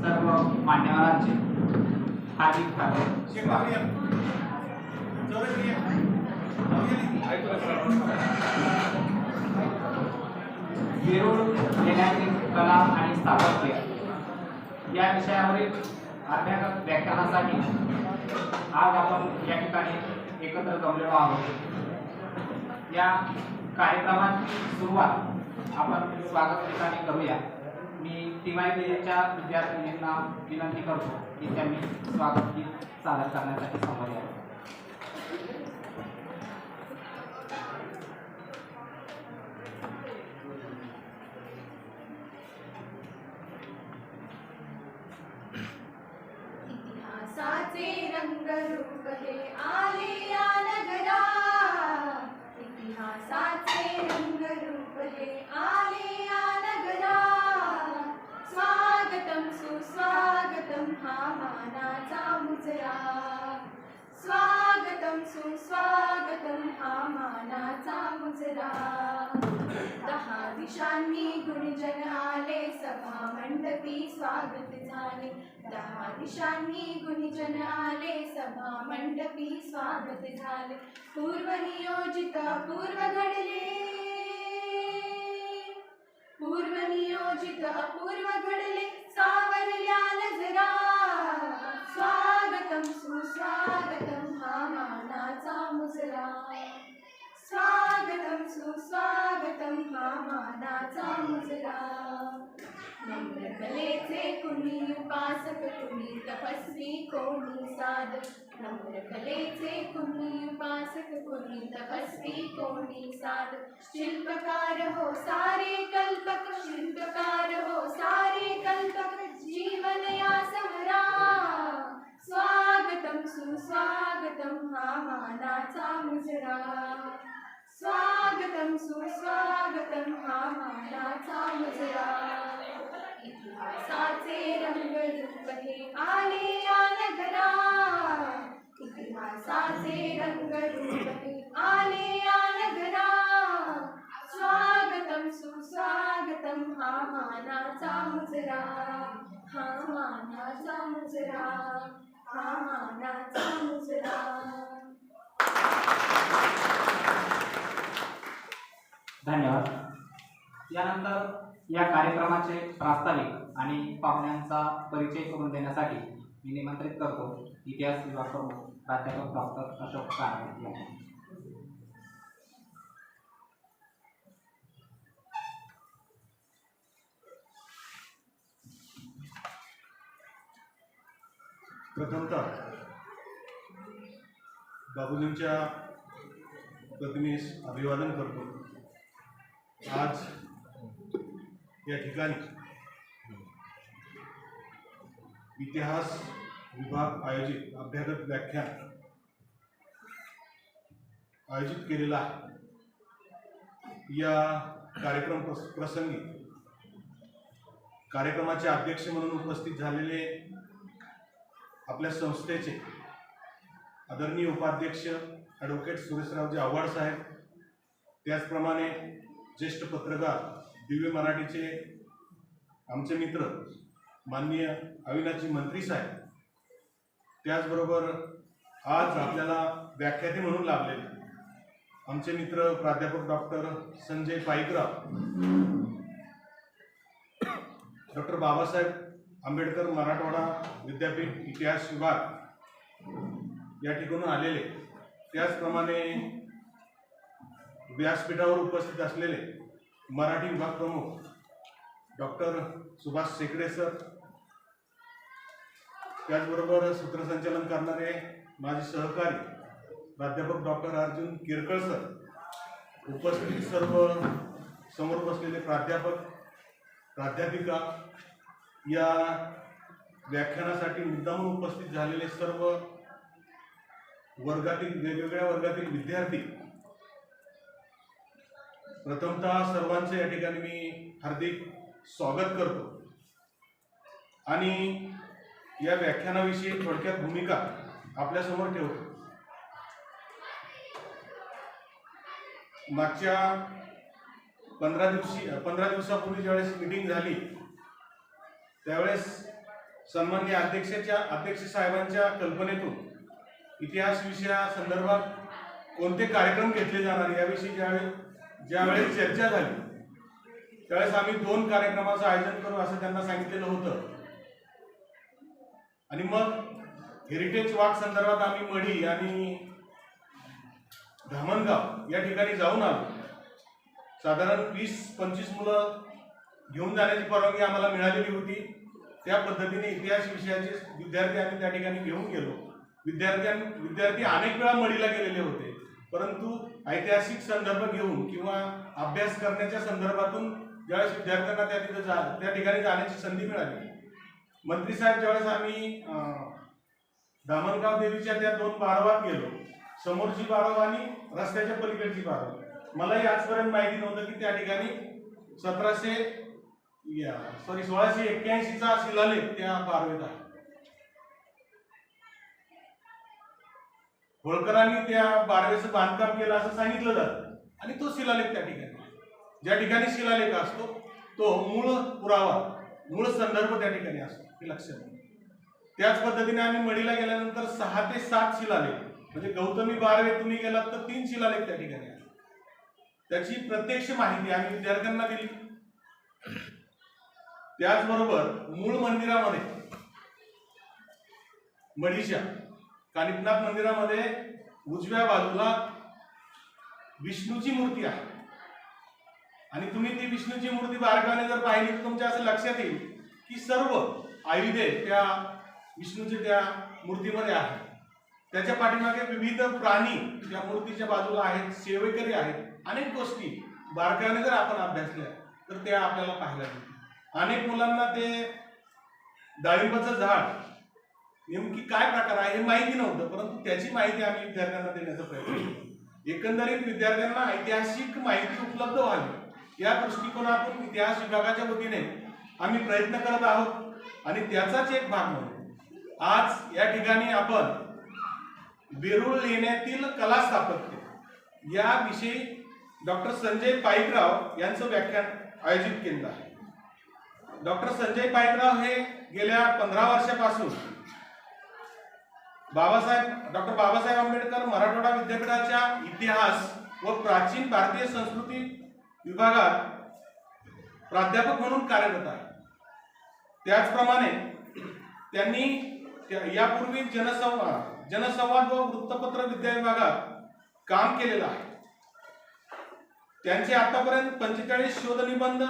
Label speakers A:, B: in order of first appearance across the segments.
A: सर्व मान्यवरांचे हार्दिक स्वागत। वेरूळ येण्यातील कला आणि स्थापत्य या विषयावरील अभ्यागत व्याख्यानासाठी आज आपण या ठिकाणी एकत्र जमलेलो आहोत। या कार्यक्रमाची सुरुवात आपण स्वागत ठिकाणी करूया। मी TYBच्या विद्यार्थिनींना विनंती करतो की त्यांनी स्वागत गीत सादर करण्यासाठी समोर यावे।
B: इतिहासाचे रंगरूप हे आले या नगरा, इतिहासाचे रंगरूप हे आले या नगरा। स्वागतम सुस्वागतम हा मानाचा मुजरा, स्वागतम सुस्वागतम हा मानाचा मुजरा। 10 दिशांनी गुणजन आले, सभा मंडपी स्वागत झाले। 10 दिशांनी गुणजन आले, सभा मंडपी स्वागत झाले। पूर्वनियोजित अपूर्व घडले, पूर्वनियोजित अपूर्व घडले, सावरल्या नजरा। स्वागतम सुस्वागतम हा मानाचा मुजरा, स्वागतम सुस्वागतम हा मानाचा मुजरा। नम्र कलेचे कुणी उपासक, कुणी तपस्वी, कोणी साधक। नम्र कलेचे कुणी उपासक, कुणी तपस्वी, कोणी साधक। शिल्पकार हो सारे कल्पक, शिल्पकार हो सारे कल्पक, जीवन या समरा। स्वागतम सुस्वागतम हा मानाचा मुजरा, स्वागतम सुस्वागतम हा मानाचा मुजरा। इतिहासाचे रंगरूप हे आले या नगरा, इतिहासाचे रंगरूप हे आले या नगरा। स्वागतम सुस्वागतम हा मानाचा मुजरा, हा मानाचा मुजरा, हा मानाचा मुजरा।
A: धन्यवाद। यानंतर या कार्यक्रमाचे प्रास्ताविक आणि पाहुण्यांचा परिचय करून देण्यासाठी मी निमंत्रित करतो इतिहास विभाग प्रमुख प्राध्यापक डॉक्टर अशोक कारंडे यांना।
C: प्रथमतः बाबूजींच्या प्रतिमेस अभिवादन करतो। आज या ठिकाणी इतिहास विभाग आयोजित अभ्यागत व्याख्यान आयोजित केलेला आहे। या कार्यक्रम प्रसंगी कार्यक्रमाचे अध्यक्ष म्हणून उपस्थित झालेले आपल्या संस्थेचे आदरणीय उपाध्यक्ष ॲडव्होकेट सुरेशरावजी आव्हाड साहेब, त्याचप्रमाणे ज्येष्ठ पत्रकार दिव्य मराठीचे आमचे मित्र माननीय अविनाशी मंत्री साहेब, त्याचबरोबर आज आपल्याला व्याख्याते म्हणून लाभलेले आमचे मित्र प्राध्यापक डॉक्टर संजय पाईकराव, डॉक्टर बाबासाहेब आंबेडकर मराठवाडा विद्यापीठ इतिहास विभाग या ठिकाणून आलेले, त्याचप्रमाणे व्यासपीठावर उपस्थित असलेले मराठी विभाग प्रमुख डॉक्टर सुभाष शेकडे सर, त्याचबरोबर सूत्रसंचालन करणारे माझे सहकारी प्राध्यापक डॉक्टर अर्जुन किरकळ सर, उपस्थित सर्व समोर बसलेले प्राध्यापक प्राध्यापिका, या व्याख्यानासाठी मुद्दामून उपस्थित झालेले सर्व वर्गातील वेगवेगळ्या वर्गातील विद्यार्थी, प्रथमतः सर्वांचे या ठिकाणी मी हार्दिक स्वागत करतो आणि या व्याख्यानाविषयी थोडक्यात भूमिका आपल्यासमोर ठेवतो। मागच्या 15 दिवसापूर्वी ज्यावेळेस मीटिंग झाली त्यावेळेस सन्माननीय अध्यक्ष साहेबांच्या कल्पनेतून इतिहास विषयासंदर्भात कोणते कार्यक्रम घेतले जाणार याविषयी ज्यावेळेस चर्चा झाली त्यावेळेस आम्ही 2 कार्यक्रमाचं आयोजन करू असं त्यांना सांगितलेलं होतं. आणि मग हेरिटेज वॉक संदर्भात आम्ही मढी आणि धामणगाव या ठिकाणी जाऊन आलो. साधारण 20-25 मुलं घेऊन जाण्याची परवानगी आम्हाला मिळालेली होती. त्या पद्धतीने इतिहास विषयाचे विद्यार्थी आम्ही त्या ठिकाणी घेऊन गेलो. विद्यार्थी अनेक वेळा मढीला गेलेले होते, परंतु ऐतिहासिक संदर्भ घेऊन किंवा अभ्यास करण्याच्या संदर्भातून ज्यावेळेस विद्यार्थ्यांना त्या ठिकाणी जाण्याची संधी मिळाली. मंत्री साहेब ज्यावेळेस आम्ही धामणगाव देवीच्या त्या 2 बारवात गेलो, समोरची बारव आणि रस्त्याच्या पलीकडची बारव, मलाही आजपर्यंत माहिती नव्हतं की त्या ठिकाणी 1681चा शिलालेख त्या बारवेत आहे. होळकरांनी त्या बारवेचं बांधकाम केलं असं सांगितलं जातं आणि तो शिलालेख त्या ठिकाणी, ज्या ठिकाणी शिलालेख असतो तो मूळ पुरावा, मूळ संदर्भ त्या ठिकाणी असतो, हे लक्षात घ्या. त्याच पद्धतीने आम्ही मढीला गेल्यानंतर 6 ते 7 शिलालेख, म्हणजे गौतमी बारवे तुम्ही गेलात तर 3 शिलालेख त्या ठिकाणी आहेत. त्याची प्रत्यक्ष माहिती आम्ही विद्यार्थ्यांना दिली. त्याचबरोबर मूळ मंदिरामध्ये मढीच्या कानिफनाथ मंदिरामध्ये उजव्या बाजूला विष्णूची मूर्ती आहे आणि तुम्ही ती विष्णूची मूर्ती बारकाईने जर पाहिली तर तुमच्या असं लक्षात येईल की सर्व आयुधे त्या विष्णूच्या त्या मूर्तीमध्ये आहेत. त्याच्या पाठीमागे विविध प्राणी त्या मूर्तीच्या बाजूला आहेत, सेवेकरी आहेत. अनेक गोष्टी बारकाईने जर आपण अभ्यासल्या तर त्या आपल्याला पाहायला मिळतील. अनेक मुलांना ते डाळिंबाचं झाड नेमकी काय प्रकार आहे हे माहिती नव्हतं, परंतु त्याची माहिती आम्ही विद्यार्थ्यांना देण्याचा प्रयत्न केला. एकंदरीत विद्यार्थ्यांना ऐतिहासिक माहिती उपलब्ध व्हावी या दृष्टिकोनातून इतिहास विभागाच्या वतीने आम्ही प्रयत्न करत आहोत आणि त्याचाच एक भाग म्हणून आज या ठिकाणी आपण वेरूळ लेण्यातील कला स्थापत्य याविषयी डॉक्टर संजय पाईकराव यांचं व्याख्यान आयोजित केलं आहे. डॉक्टर संजय पाईकराव हे गेल्या 15 वर्षापासून डॉक्टर बाबासाहेब आंबेडकर मराठवाडा विद्यापीठाच्या इतिहास व प्राचीन भारतीय संस्कृती विभागात प्राध्यापक म्हणून कार्यरत आहे. त्याचप्रमाणे त्यांनी यापूर्वी जनसंवाद व वृत्तपत्र विद्या विभागात काम केलेलं आहे. त्यांचे आतापर्यंत 45 शोधनिबंध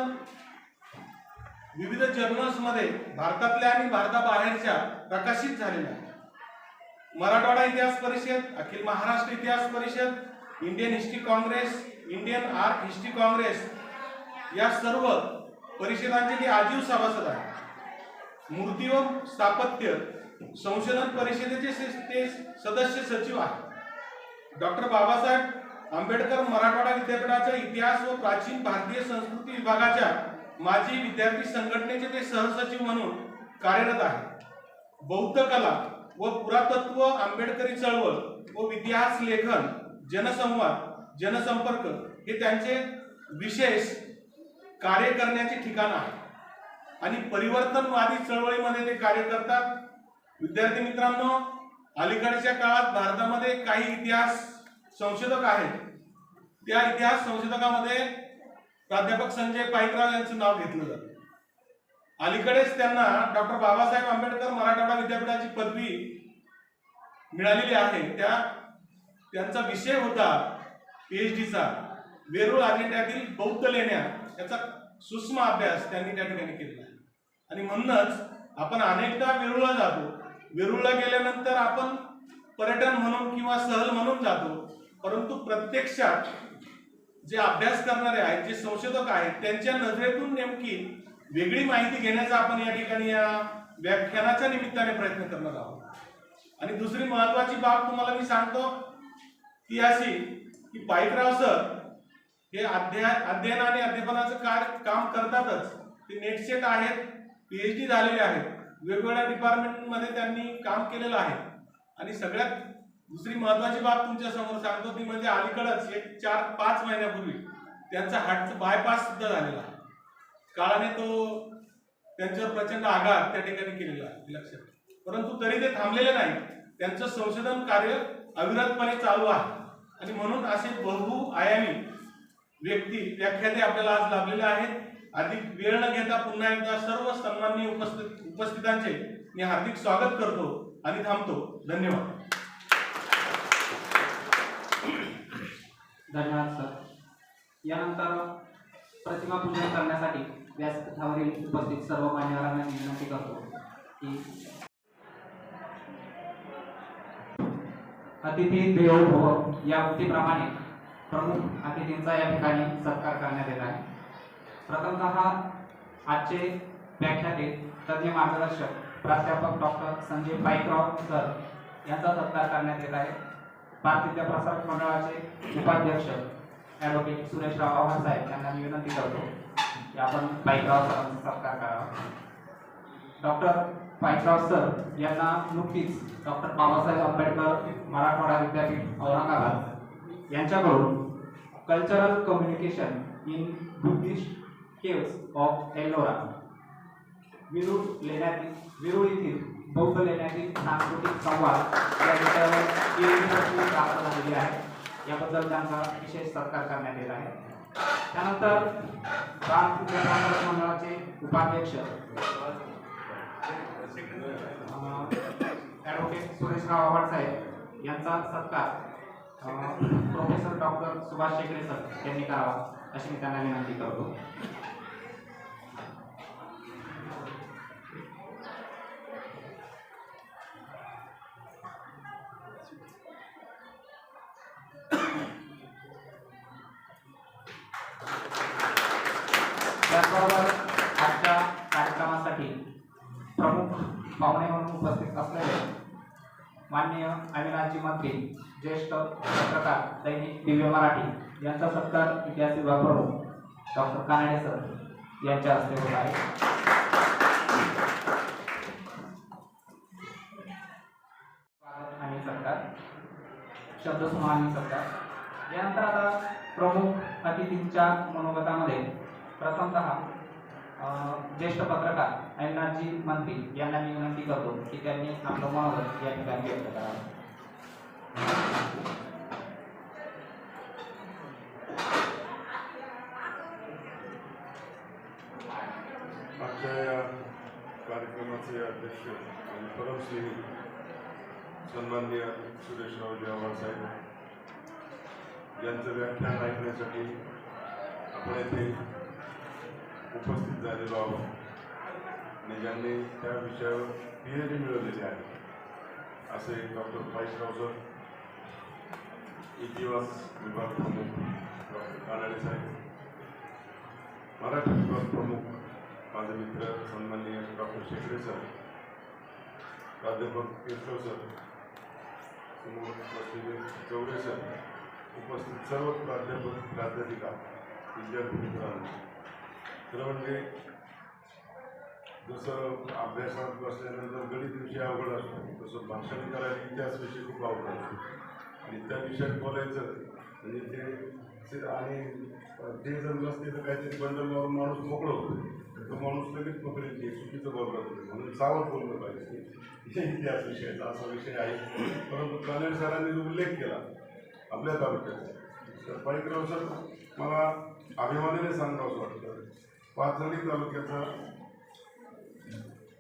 C: विविध जर्नल्समध्ये भारतातल्या आणि भारताबाहेरच्या प्रकाशित झालेल्या आहेत. मराठवाडा इतिहास परिषद, अखिल महाराष्ट्र इतिहास परिषद, Indian history Congress, Indian art history Congress या सर्व परिषदांचे ते आजीव सभासद आहेत. मूर्ती व स्थापत्य संशोधन परिषदेचे ते सदस्य सचिव आहेत. डॉक्टर बाबासाहेब आंबेडकर मराठवाडा विद्यापीठाच्या इतिहास व प्राचीन भारतीय संस्कृती विभागाच्या माजी विद्यार्थी संघटनेचे ते सहसचिव म्हणून कार्यरत आहेत. बौद्ध कला व पुरातत्व, आंबेडकरी चळवळ व इतिहास लेखन, जनसंवाद, जनसंपर्क हे त्यांचे विशेष कार्य करण्याचे ठिकाण आहे आणि परिवर्तनवादी चळवळीमध्ये ते कार्य करतात. विद्यार्थी मित्रांनो, अलीकडच्या काळात भारतामध्ये काही इतिहास संशोधक आहेत. त्या इतिहास संशोधकामध्ये प्राध्यापक संजय पाईकराव यांचं नाव घेतलं जातं. अलीकडेच त्यांना डॉक्टर बाबासाहेब आंबेडकर मराठवाडा विद्यापीठाची पदवी मिळालेली आहे. त्यांचा विषय होता PhDचा वेरूळ अजिंठ्यातील बौद्ध लेण्या याचा सूक्ष्म अभ्यास त्यांनी त्या ठिकाणी केला आहे. आणि म्हणूनच आपण अनेकदा वेरूळला जातो. वेरूळला गेल्यानंतर आपण पर्यटन म्हणून किंवा सहल म्हणून जातो, परंतु प्रत्यक्षात जे अभ्यास करणारे आहेत, जे संशोधक आहेत, त्यांच्या नजरेतून नेमकी वेगळी माहिती घेण्याचा आपण या ठिकाणी या व्याख्यानाच्या निमित्ताने प्रयत्न करणार आहोत. आणि दुसरी महत्वाची बाब तुम्हाला मी सांगतो ती अशी की पाईकराव सर हे अध्ययन आणि अध्यापनाचं काम करतातच. ते नेटसेट आहेत, PhD झालेले आहेत, वेगवेगळ्या डिपार्टमेंटमध्ये त्यांनी काम केलेलं आहे. आणि सगळ्यात दुसरी महत्वाची बाब तुमच्या समोर सांगतो ती म्हणजे अलीकडच एक 4-5 महिन्यापूर्वी त्यांचा हार्टचा बायपास सुद्धा झालेला आहे. काळाने तो त्यांच्यावर प्रचंड आघात त्या ठिकाणी केलेला आहे लक्षात. परंतु तरी ते थांबलेले नाही. त्यांचं संशोधन कार्य अविरतपणे चालू आहे आणि म्हणून असे बहुआयामी व्यक्ती व्याख्याते आपल्याला आज लाभलेले आहेत. अधिक वेळ न घेता पुन्हा एकदा सर्व सन्माननीय उपस्थितांचे मी हार्दिक स्वागत करतो आणि थांबतो. धन्यवाद.
A: धन्यवाद सर. यानंतर प्रतिमा पूजन करण्यासाठी व्यासपीठावरील उपस्थित सर्व मान्यवरांना मी विनंती करतो की अतिथी देवो भव या उक्तीप्रमाणे प्रमुख अतिथींचा या ठिकाणी सत्कार करण्यात येत आहे. प्रथमतः आजचे व्याख्याते तज्ज्ञ मार्गदर्शक प्राध्यापक डॉक्टर संजय पाईकराव सर यांचा सत्कार करण्यात येत आहे. भारतीय प्रसारक मंडळाचे उपाध्यक्ष ॲडव्होकेट सुरेशराव आव्हाड साहेब यांना मी विनंती करतो की आपण पाईकराव सरांचा सत्कार करावा. डॉक्टर पाईकराव सर यांना नुकतीच डॉक्टर बाबासाहेब आंबेडकर मराठवाडा विद्यापीठ औरंगाबाद यांच्याकडून cultural communication in Buddhist caves of Ellora Verul येथील बौद्ध लेण्यातील सांस्कृतिक संवाद या विषयावर PhD प्राप्त झालेली आहे. याबद्दल त्यांचा विशेष सत्कार करण्यात येत आहे. त्यानंतर भारतीय प्रसारक मंडळाचे उपाध्यक्ष ॲडव्होकेट सुरेशराव आव्हाड साहेब यांचा सत्कार प्रोफेसर डॉक्टर सुभाष शेकडे सर यांनी करावा अशी मी त्यांना विनंती करतो. त्याचबरोबर आजच्या कार्यक्रमासाठी प्रमुख पाहुणे म्हणून उपस्थित असलेले माननीय अविनाशजी मंत्री ज्येष्ठ पत्रकार दैनिक दिव्य मराठी यांचा सत्कार इतिहास विभाग प्रमुख डॉक्टर कानडे सर यांच्या हस्ते होत आहे. स्वागत आणि सत्कार शब्दसमूह आणि सत्कार. यानंतर आता प्रमुख अतिथींच्या मनोगतामध्ये प्रथमतः ज्येष्ठ पत्रकार अविनाशजी मंत्री यांना मी विनंती करतो की त्यांनी आपलं मनोगत या ठिकाणी व्यक्त करावं.
D: आजच्या या कार्यक्रमाचे अध्यक्ष आणि परमश्री सन्माननीय सुरेशरावजी आव्हाड साहेब यांचं व्याख्यान ऐकण्यासाठी आपण येथे उपस्थित झालेलो आहोत आणि ज्यांनी त्या विषयावर PhD मिळवलेली आहे असे डॉक्टर पाईकराव सर, इतिहास विभाग प्रमुख डॉक्टर कानडे साहेब, मराठी विभाग प्रमुख माझे मित्र सन्माननीय डॉक्टर शेकडे सर, प्राध्यापक केशव सर, समोर बसलेले चौरे सर, उपस्थित सर्व प्राध्यापक प्राध्यापिका, विद्यार्थी मित्रांनो. खरं म्हणजे जसं अभ्यासात बसल्यानंतर गणित विषय अवघड असतो तसं भाषण करायला इतिहास विषय खूप अवघड असतो आणि त्या विषयात बोलायचं म्हणजे ते आणि ते जर नसते तर काहीतरी बंडलवर माणूस मोकळं होतो, तो माणूस लगेच पकडेल की चुकीचं बोलला होतं म्हणून सावध बोललं पाहिजे. इतिहास विषयाचा असा विषय आहे. परंतु कानडे सरांनी जो उल्लेख केला आपल्या तालुक्याचा तर पाईकराव सर मला अभिमानाने सांगावंसं वाटतं. पाथर्डी तालुक्याचा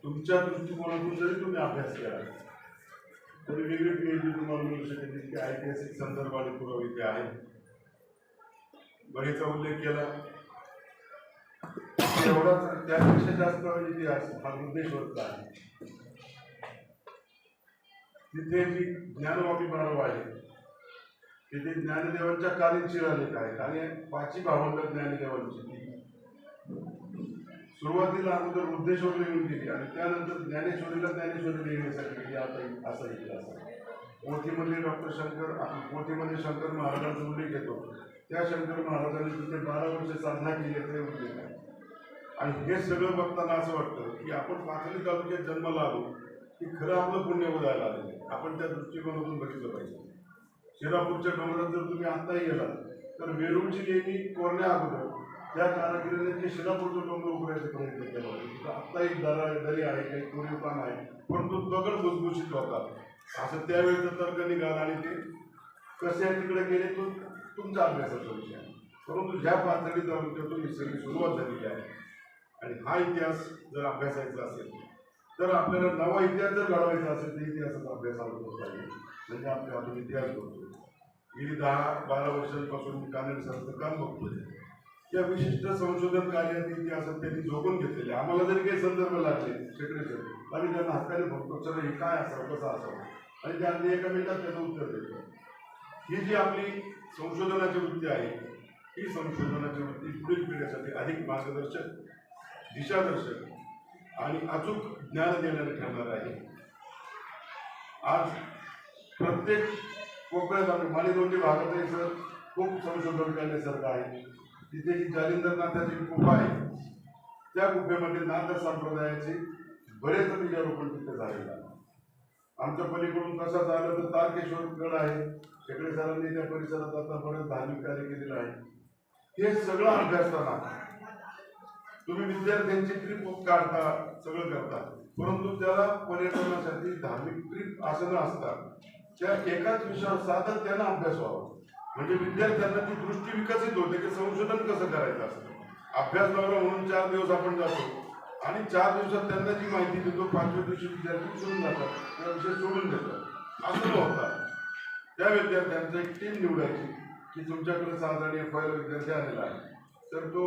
D: तुमच्या दृष्टिकोनातून जरी तुम्ही अभ्यास केला तरी वेगळी PhD तुम्हाला मिळू शकेल. इतके ऐतिहासिक संदर्भ आणि पुरावे इथे आहेत. बळीचा उल्लेख केला एवढाच त्यापेक्षा जास्त इतिहास हा बुद्धेश्वरचा आहे. तिथे जी ज्ञानवापी बारव आहे तिथे ज्ञानदेवांच्या कालीन शिलालेख आहेत आणि 5 भावंड ज्ञानदेवांची सुरुवातीला अगोदर बुद्धेश्वरला येऊन गेली आणि त्यानंतर ज्ञानेश्वरीला ज्ञानेश्वरी लिहिण्यासाठी गेली. आता असा इतिहास आहे. पोथीमध्ये डॉक्टर शंकर पोथीमध्ये शंकर महाराजांचा उल्लेख येतो. त्या शंकर महाराजांनी तिथे 12 वर्ष साधना केली ते उल्लेख आहे. आणि हे सगळं बघताना असं वाटतं की आपण पाथर्डी तालुक्यात जन्माला आलो की खरं आपलं पुण्य उदायला आलेलं आपण त्या दृष्टिकोनातून बघितलं पाहिजे. शिरापूरच्या डोंगरात जर तुम्ही आत्ताही गेलात तर वेरूळची लेणी कोरण्या अगोदर त्या कारागिरीने ते शिलापूरचं डोंगर उघडायचा प्रयत्न केला होता. तिथं आत्ता एक दरी आहे, काही कोरीवकाम आहे, परंतु दगड भुसभुशीत होतात असं त्यावेळेचं तर्क निघाला आणि ते कसे तिकडे गेले तो तुमचा अभ्यासाचा विषय आहे. परंतु ज्या पातळीत तालुक्यातून ही सगळी सुरुवात झालेली आहे आणि हा इतिहास जर अभ्यासायचा असेल तर आपल्याला नवा इतिहास जर घडवायचा असेल तर इतिहासाचा अभ्यास होत पाहिजे. म्हणजे आपल्या हातून इतिहास बघतो. गेली 10-12 वर्षांपासून मी कानडी सरचं काम बघतोय. त्या विशिष्ट संशोधन कार्यात इतिहासात त्यांनी जोडून घेतलेले. आम्हाला जरी काही संदर्भ लागले सेक्रेटरी आम्ही त्यांना हक्काने बघतो, सर हे काय असावं कसं असावं, आणि त्यांनी एका मिनिटात त्याचं उत्तर देतो. ही जी आपली संशोधनाची वृत्ती आहे ही संशोधनाची वृत्ती पुढील पिढीसाठी अधिक मार्गदर्शक, दिशादर्शक आणि अचूक ज्ञान देणारे ठरणार आहे. आज प्रत्येक कोकणात आम्ही मालेगावच्या भागातही सर खूप संशोधन करण्यासारखं आहे. तिथे जी जालिंदरनाथाची गुफा आहे त्या गुफेमध्ये नाथ संप्रदायाचे बरेच बीजारोपण तिथे झालेलं आहे. आमच्या पलीकडून कसं झालं तर तारकेश्वर गड आहे, शेकडे सरांनी त्या परिसरात आता बरेच धार्मिक कार्य केलेलं आहे. हे सगळं अभ्यासताना तुम्ही विद्यार्थ्यांची ट्रिप काढता, सगळं करता, परंतु त्याला पर्यटनासाठी धार्मिक ट्रिप असं न असता त्या एकाच विषयावर सातत्यानं अभ्यास व्हावा. म्हणजे विद्यार्थ्यांना ती दृष्टी विकसित होते की संशोधन कसं करायचं असतं. अभ्यास लावला म्हणून 4 दिवस आपण जातो आणि 4 दिवसात त्यांना जी माहिती देतो 5व्या दिवशी विद्यार्थी विसरून जातात, त्या विषय सोडून देतात. असं न होता त्या विद्यार्थ्यांचं एक टीम निवडायची की तुमच्याकडे साधारण FYला विद्यार्थी आलेला आहे तर तो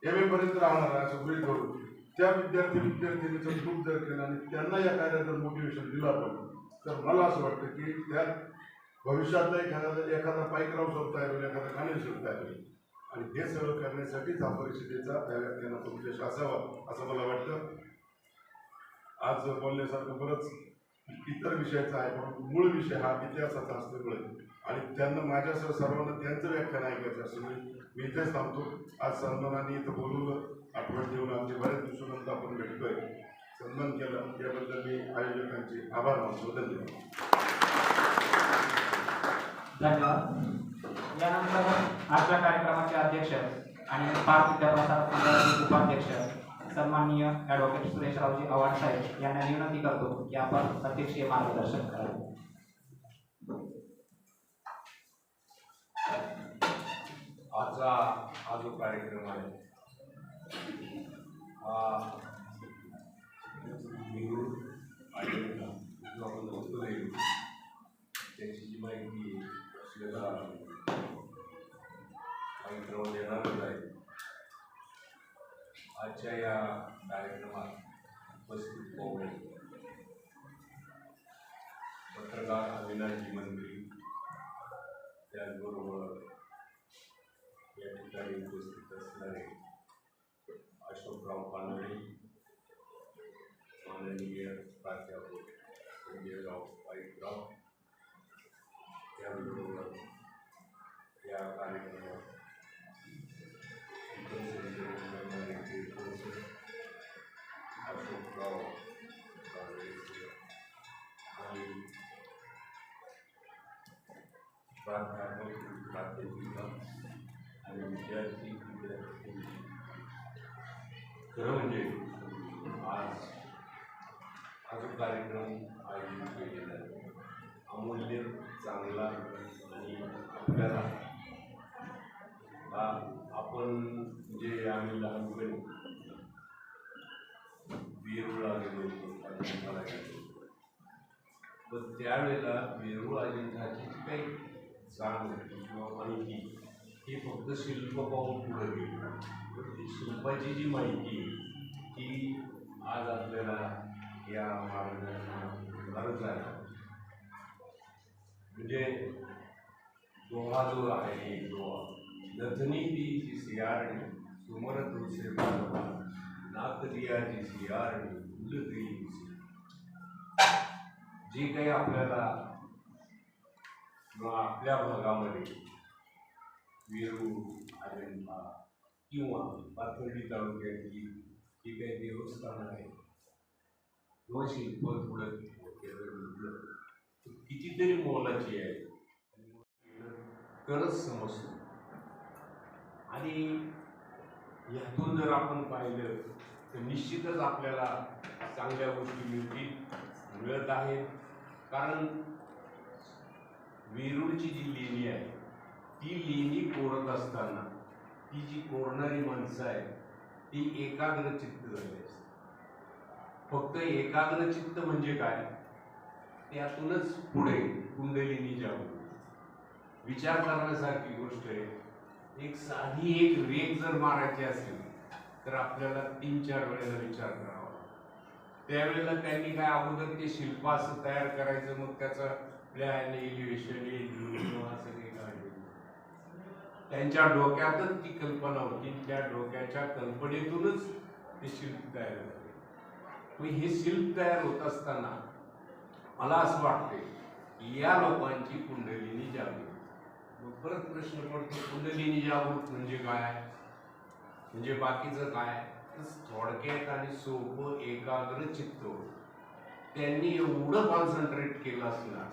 D: MA पर्यंत राहणार आहे असं गृहीत धरून त्या विद्यार्थ्यांचं ग्रुप जर केलं आणि त्यांना या कार्याचं मोटिवेशन दिलं आपण तर मला असं वाटतं की त्या भविष्यातला एखादा पाईकराव शोधता येईल, एखादा कानेर शोधता येईल. आणि हे सगळं करण्यासाठीच हा परिषदेचा त्या व्याख्यानाचा उद्देश असावा असं मला वाटतं. आज बोलण्यासारखं बरंच इतर विषयाचा आहे, परंतु मूळ विषय हा इतिहासाचा असल्यामुळे आणि त्यांना माझ्यासह सर्वांना त्यांचं व्याख्यान ऐकायचं असल्यामुळे मी इथेच थांबतो. आज सन्मानाने इथं बोलवलं, आठवण देऊन आमचे बऱ्याच दिवसानंतर आपण भेटतोय, सन्मान केला याबद्दल मी आयोजकांचे आभार मानतो.
A: धन्यवाद. यानंतर आजच्या कार्यक्रमाचे अध्यक्ष आणि पाच विद्याप्रसारक मंडळाचे उपाध्यक्ष सन्माननीय ॲडव्होकेट सुरेशरावजी आव्हाड साहेब यांना विनंती करतो की आपण अध्यक्षीय मार्गदर्शन करावे.
E: आजचा हा जो कार्यक्रम आहे हा विरू आणि जो आपण बघतो आहे त्याची जी माहिती आपल्याला माहिती देणारच आहे. आजच्या या कार्यक्रमात उपस्थित पाहुणे पत्रकार अविनाशजी मंत्री, त्याचबरोबर या ठिकाणी उपस्थित असणारे अशोकराव कानडे, माननीय प्राध्यापक संजयराव पाईकराव, त्याचबरोबर या कार्यक्रमात अशोकराव कानडे आणि प्राध्यापिका आणि विद्यार्थी खरं म्हणजे आज हा जो कार्यक्रम आयोजित केलेला आहे अमूल्य, चांगला आणि आपल्याला आपण जे आम्ही लहानपणी वेरूळ गेलो होतो अजिंठाला गेलो होतो तर त्यावेळेला वेरूळ अजिंठाची जी काही जाण होती किंवा माहिती ही फक्त शिल्प पाहून पुढे गेली. तर ती शिल्पाची जी माहिती ती आज आपल्याला या मार्गदर्शनात गरज आहे. म्हणजे दोहा जो आहे दोहा नथनी ती सियारणी सुमर तुझे नाक दिया जी सियारणी फुल गई. जे काही आपल्याला किंवा आपल्या भागामध्ये वेरूळ अजिंठा किंवा पाथर्डी तालुक्यातली जी काही देवस्थानं आहेत किंवा शिल्प थोडं कितीतरी मोलाची आहे तरच समजतो. आणि ह्यातून जर आपण पाहिलं तर निश्चितच आपल्याला चांगल्या गोष्टी मिळत आहेत. कारण वेरूळची जी लेणी आहे ती लेणी कोरत असताना ती जी कोरणारी माणसं आहेत ती एकाग्रचित्त झाली असते. फक्त एकाग्रचित्त म्हणजे काय, त्यातूनच पुढे कुंडलिनी जागृती विचार करण्यासारखी गोष्ट आहे. एक साधी एक रेघ जर मारायची असेल तर आपल्याला 3-4 वेळेला विचार करावा. त्यावेळेला त्यांनी काय अगोदर ते शिल्प असं तयार करायचं, मग त्याचं प्लॅन एलिव्हेशन असं काही काढलं. त्यांच्या डोक्यातच ती कल्पना होती, त्या डोक्याच्या कल्पनेतूनच ते शिल्प तयार झाले. मग हे शिल्प तयार होत असताना मला असं वाटतंय की या लोकांची कुंडलिनी जागृत. मग परत प्रश्न पडतो, कुंडलिनी जागृत म्हणजे काय, म्हणजे बाकीचं काय. तर थोडक्यात आणि सोपं एकाग्र चित्त त्यांनी एवढं कॉन्सन्ट्रेट केलं असणार.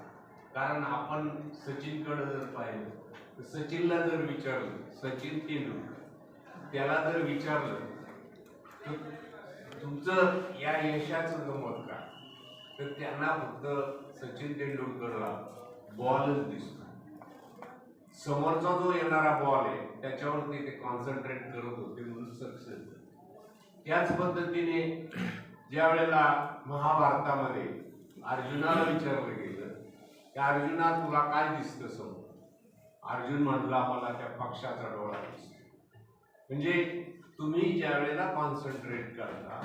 E: कारण आपण सचिनकडे जर पाहिलं तर सचिनला जर विचारलं, सचिन तेंडुलकर त्याला जर विचारलं तर तुमचं या यशाचं गमत काय, तर त्यांना फक्त सचिन तेंडुलकरला बॉलच दिसतो. समोरचा जो येणारा बॉल आहे त्याच्यावरती ते कॉन्सन्ट्रेट करत होते म्हणून सक्सेस. त्याच पद्धतीने ज्या वेळेला महाभारतामध्ये अर्जुनाला विचारलं गेलं की अर्जुना तुला काय दिसतं समोर, अर्जुन म्हटला मला त्या पक्षाचा डोळा दिसतो. म्हणजे तुम्ही ज्या वेळेला कॉन्सन्ट्रेट करता,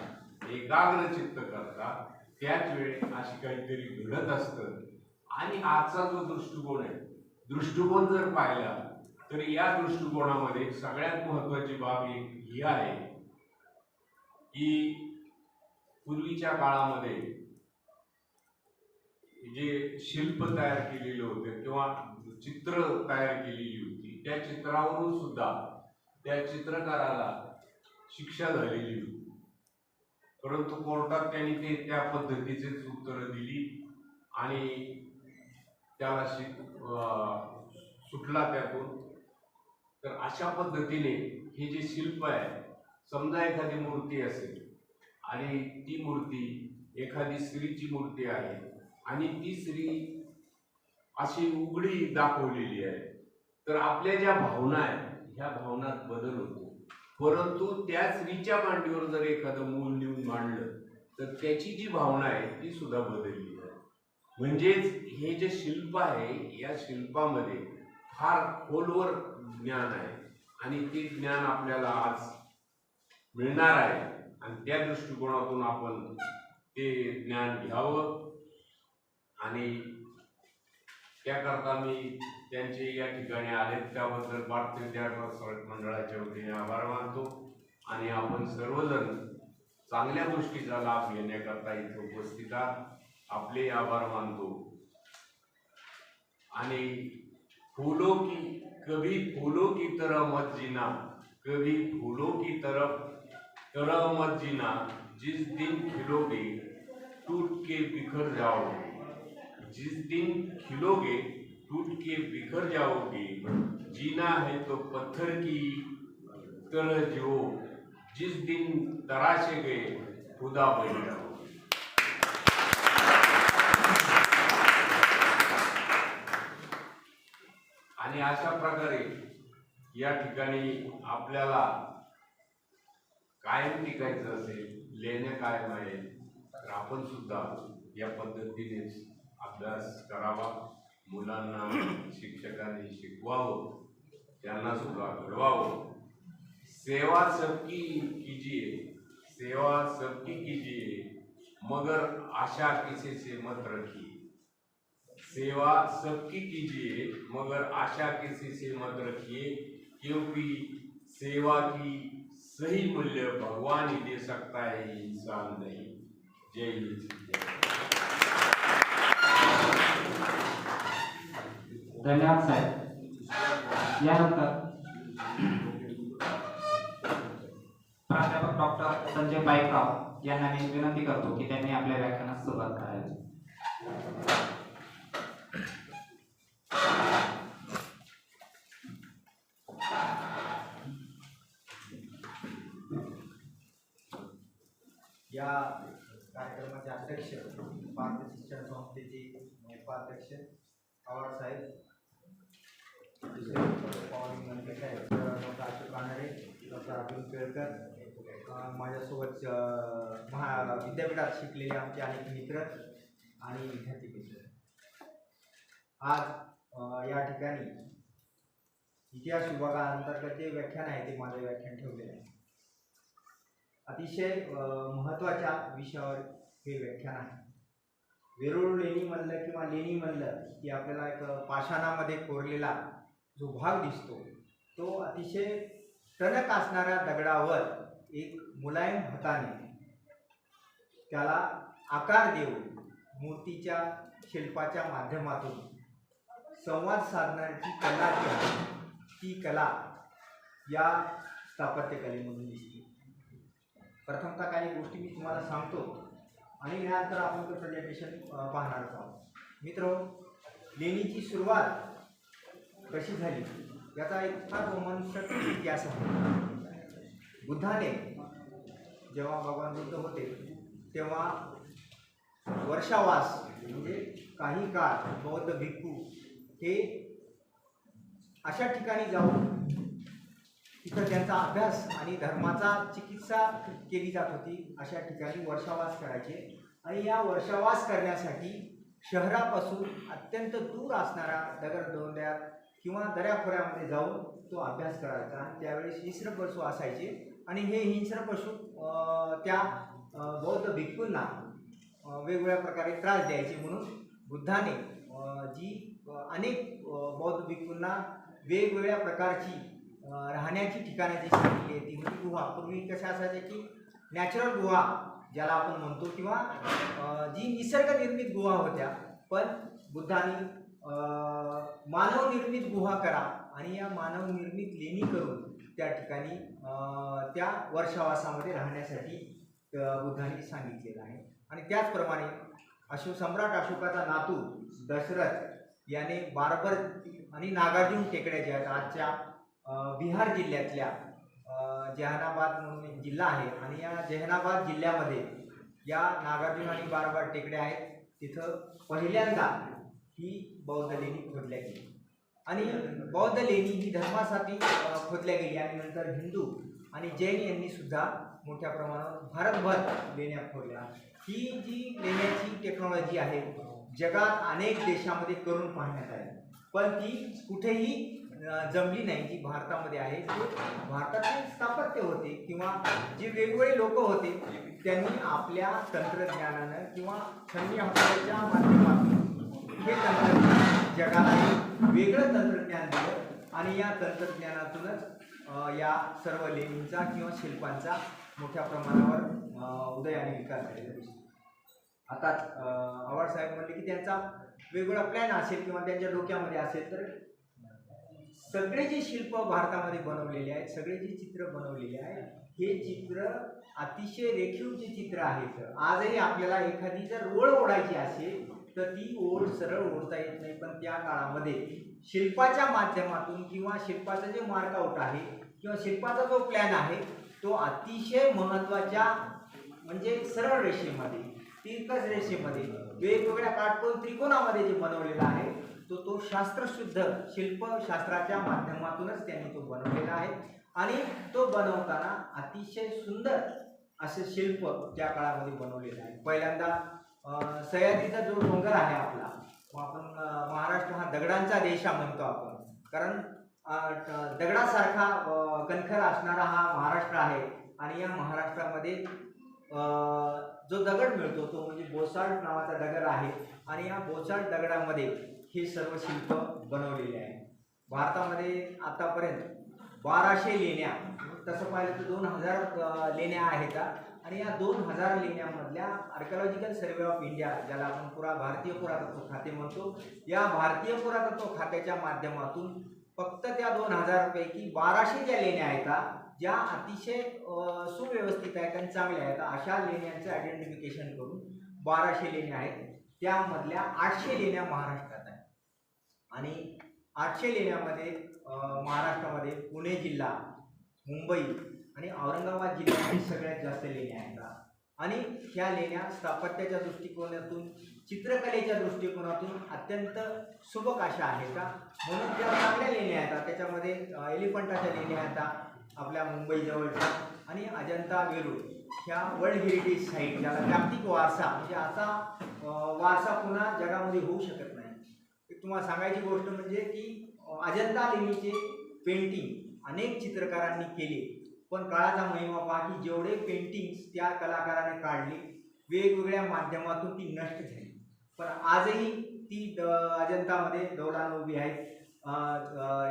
E: एकाग्र चित्त करता, त्याच वेळी अशी काहीतरी घडत असतं. आणि आजचा जो दृष्टिकोन आहे, दृष्टिकोन जर पाहिला तर या दृष्टिकोनामध्ये सगळ्यात महत्वाची बाब एक ही आहे की पूर्वीच्या काळामध्ये जे शिल्प तयार केलेले होते किंवा चित्र तयार केलेली होती, त्या चित्रावरून सुद्धा त्या चित्रकाराला शिक्षा झालेली होती. परंतु कोर्टात त्यांनी ते त्या पद्धतीचीच उत्तरं दिली आणि त्याला सुटला त्यातून. तर अशा पद्धतीने हे जे शिल्प आहे, समजा एखादी मूर्ती असेल आणि ती मूर्ती एखादी स्त्रीची मूर्ती आहे आणि ती स्त्री अशी उघडी दाखवलेली आहे, तर आपल्या ज्या भावना आहेत ह्या भावनात बदल होतो. परंतु त्या स्त्रीच्या मांडीवर जर एखादं मूल नेऊन मांडलं तर त्याची जी भावना आहे ती सुद्धा बदलली आहे. म्हणजेच हे जे शिल्प आहे या शिल्पामध्ये फार खोलवर ज्ञान आहे आणि ते ज्ञान आपल्याला आज मिळणार आहे आणि त्या दृष्टिकोनातून आपण ते ज्ञान घ्यावं. आणि त्याकरता मी त्यांचे या ठिकाणी आलेत त्याबद्दल भारतीय विद्यार्थी मंडळाच्या वतीने आभार मानतो. आणि आपण सर्वजण चांगल्या गोष्टीचा लाभ घेण्याकरता इथे उपस्थित आहात, आपले आभार मानतो. आणि कभी फूलों की तरह मत जीना, कभी फूलों की तरह मत जीना, जिस दिन खिलोगे टूट के बिखर जाओगे, जिस दिन खिलोगे टूट के बिखर जाओगे, जीना है तो पत्थर की तरह जियो, जिस दिन तराशे गए खुदा बन जाओ. आणि अशा प्रकारे या ठिकाणी आपल्याला कायम टिकायचं असेल, लेण्या कायम आहे, तर आपण सुद्धा या पद्धतीनेच अभ्यास करावा. मुलांना शिक्षकांनी शिकवावं, त्यांना सुद्धा घडवावं. सेवा सबकी कीजिए, सेवा सबकी कीजिए, मगर आशा किसी से मत रखिए. सेवा सबकी कीजिए मगर आशा किसी से मत रखिए, क्योंकि सेवा की सही मूल्य भगवान ही दे सकता है, इंसान नहीं. जय हिंद.
A: धन्यवाद साहेब. यानंतर प्राध्यापक डॉक्टर संजय पाईकराव यांना मी विनंती करतो की त्यांनी आपल्या व्याख्यानास सुरुवात करावी.
F: या कार्यक्रमाचे अध्यक्ष भारतीय शिक्षण संस्थेचे उपाध्यक्ष पवार साहेब, पवार मंत्री साहेब, डॉक्टर अशोक कानडे, डॉक्टर अतुल केळकर, माझ्यासोबत विद्यापीठात शिकलेले आमचे अनेक मित्र आणि विद्यार्थी मित्र. आज या ठिकाणी इतिहास विभागाअंतर्गत जे व्याख्यान आहे ते माझे व्याख्यान ठेवलेले आहे. अतिशय महत्त्वाच्या विषयावर हे व्याख्यान आहे. वेरूळ लेणी म्हणलं किंवा लेणी म्हणलं की आपल्याला एक पाषाणामध्ये कोरलेला जो भाग दिसतो तो अतिशय टणक असणाऱ्या दगडावर एक मुलायम हाताने त्याला आकार देऊन मूर्तीच्या शिल्पाच्या माध्यमातून संवाद साधण्याची कला जी आहे ती कला या स्थापत्यकलेमधून दिसते. प्रथमतः काही गोष्टी मी तुम्हाला सांगतो आणि यानंतर आपण ते प्रेझेंटेशन पाहणार आहोत. मित्र, लेणीची सुरुवात कशी झाली याचा एक फार रोमांचक इतिहास आहे. बुद्धाने जेव्हा भगवान बुद्ध होते तेव्हा वर्षावास म्हणजे काही काळ बौद्ध भिक्खू हे अशा ठिकाणी जाऊन तिथं त्यांचा अभ्यास आणि धर्माचा चिकित्सा केली जात होती. अशा ठिकाणी वर्षावास करायचे आणि या वर्षावास करण्यासाठी शहरापासून अत्यंत दूर असणाऱ्या दगडदोंड्यात किंवा दऱ्याखोऱ्यामध्ये जाऊन तो अभ्यास करायचा. आणि त्यावेळेस हिंस्र पशु असायचे आणि हे हिंस्र पशु त्या बौद्ध भिक्खूंना वेगवेगळ्या प्रकारे त्रास द्यायचे. म्हणून बुद्धाने जी अनेक बौद्ध भिक्खूंना वेगवेगळ्या प्रकारची राहण्याची ठिकाणे जी सांगितली ती होती गुहा. पूर्वी कशा असायच्या की नॅचरल गुहा ज्याला आपण म्हणतो किंवा जी निसर्गनिर्मित गुहा होत्या, पण बुद्धांनी मानवनिर्मित गुहा करा आणि या मानवनिर्मित लेणी करून त्या ठिकाणी त्या वर्षावासामध्ये राहण्यासाठी बुद्धांनी सांगितलेलं आहे. आणि त्याचप्रमाणे सम्राट अशोकाचा नातू दशरथ याने बारबर आणि नागार्जुन टेकड्या ज्या आहेत आजच्या बिहार जिल्ह्यातल्या जहानाबाद म्हणून एक जिल्हा आहे आणि या जहानाबाद जिल्ह्यामध्ये या नागार्जुन आणि बारबर टेकड्या आहेत. तिथं पहिल्यांदा ही बौद्ध लेणी खोदल्या गेली आणि बौद्ध लेणी ही धर्मासाठी खोदल्या गेली आणि नंतर हिंदू आणि जैन यांनी सुद्धा मोठ्या प्रमाणावर भारतभर लेण्या खोदल्या. ही जी लेण्याची टेक्नॉलॉजी आहे जगात अनेक देशामध्ये करून पाहण्यात आली, पण ती कुठेही जमली नाही. जी भारतामध्ये आहे ते भारताचे स्थापत्य होते किंवा जे वेगवेगळे लोक होते त्यांनी आपल्या तंत्रज्ञानानं किंवा छन्नी हाताच्या माध्यमातून हे तंत्रज्ञान जगाला वेगळं तंत्रज्ञान दिलं आणि या तंत्रज्ञानातूनच या सर्व लेणींचा किंवा शिल्पांचा मोठ्या प्रमाणावर उदय आणि विकास झालेला दिसतो. आता आव्हाड साहेब म्हणले की त्यांचा वेगवेगळा प्लॅन असेल किंवा त्यांच्या डोक्यामध्ये असेल, तर सगळे जे शिल्प भारतामध्ये बनवलेले आहेत, सगळे जे चित्र बनवलेले आहेत, हे चित्र अतिशय रेखीव जे चित्र आहेत. आजही आपल्याला एखादी जर ओळ ओढायची असेल तर ती ओळ सरळ ओढता येत नाही, पण त्या काळामध्ये शिल्पाच्या माध्यमातून किंवा शिल्पाचं जे मार्कआउट आहे किंवा शिल्पाचा जो प्लॅन आहे तो अतिशय महत्त्वाच्या म्हणजे सरळ रेषेमध्ये, तिरकस रेषेमध्ये, वेगवेगळ्या काटकोन त्रिकोणामध्ये जे बनवलेला आहे तो शास्त्रशुद्ध शिल्पशास्त्राच्या माध्यमातूनच त्यांनी तो बनवलेला आहे. आणि तो बनवताना अतिशय सुंदर असे शिल्प त्या काळामध्ये बनवलेलं आहे. पहिल्यांदा सह्याद्रीचा जो डोंगर आहे आपला, आपण महाराष्ट्र हा दगडांचा देश म्हणतो आपण, कारण दगडासारखा कणखर असणारा हा महाराष्ट्र आहे. आणि या महाराष्ट्रामध्ये जो दगड मिळतो तो म्हणजे बोसाल्ट नावाचा दगड आहे आणि या बोसाल्ट दगडामध्ये हे सर्व शिल्प बनवलेले आहे. भारतामध्ये आतापर्यंत 1200 लेण्या, तसं पाहिलं तर 2000 लेण्या आहेत आणि या 2000 लेण्यामधल्या आर्किओलॉजिकल सर्वे ऑफ इंडिया ज्याला आपण भारतीय पुरातत्व खाते म्हणतो, या भारतीय पुरातत्व खात्याच्या माध्यमातून फक्त त्या 2000 पैकी 1200 ज्या लेण्या आहेत ज्या अतिशय सुव्यवस्थित आहेत आणि चांगल्या आहेत, अशा लेण्यांचं आयडेंटिफिकेशन करून 1200 लेण्या आहेत. त्यामधल्या 800 लेण्या महाराष्ट्रात आहेत आणि 800 लेण्यामध्ये महाराष्ट्रामध्ये पुणे जिल्हा, मुंबई आणि औरंगाबाद जिल्ह्यामध्ये सगळ्यात जास्त लेण्या आहेत. आणि ह्या लेण्या स्थापत्याच्या दृष्टिकोनातून, चित्रकलेच्या दृष्टिकोनातून अत्यंत सुबक अशा आहेत का, म्हणून त्या चांगल्या लेण्या येतात. त्याच्यामध्ये एलिफंटाच्या लेण्या येतात आपल्या मुंबईजवळच्या, आणि अजंता वेरूळ ह्या वर्ल्ड हेरिटेज साईट, ज्याला जागतिक वारसा, म्हणजे असा वारसा पुन्हा जगामध्ये होऊ शकत नाही. एक तुम्हाला सांगायची गोष्ट म्हणजे की अजंता लेणीचे पेंटिंग अनेक चित्रकारांनी केले, पण काळाचा महिमा पहा की जेवढे पेंटिंग्स त्या कलाकाराने काढले वेगवेगळ्या माध्यमातून ती नष्ट झाली, पण आजही ती अजंतामध्ये दौलानं उभी आहेत,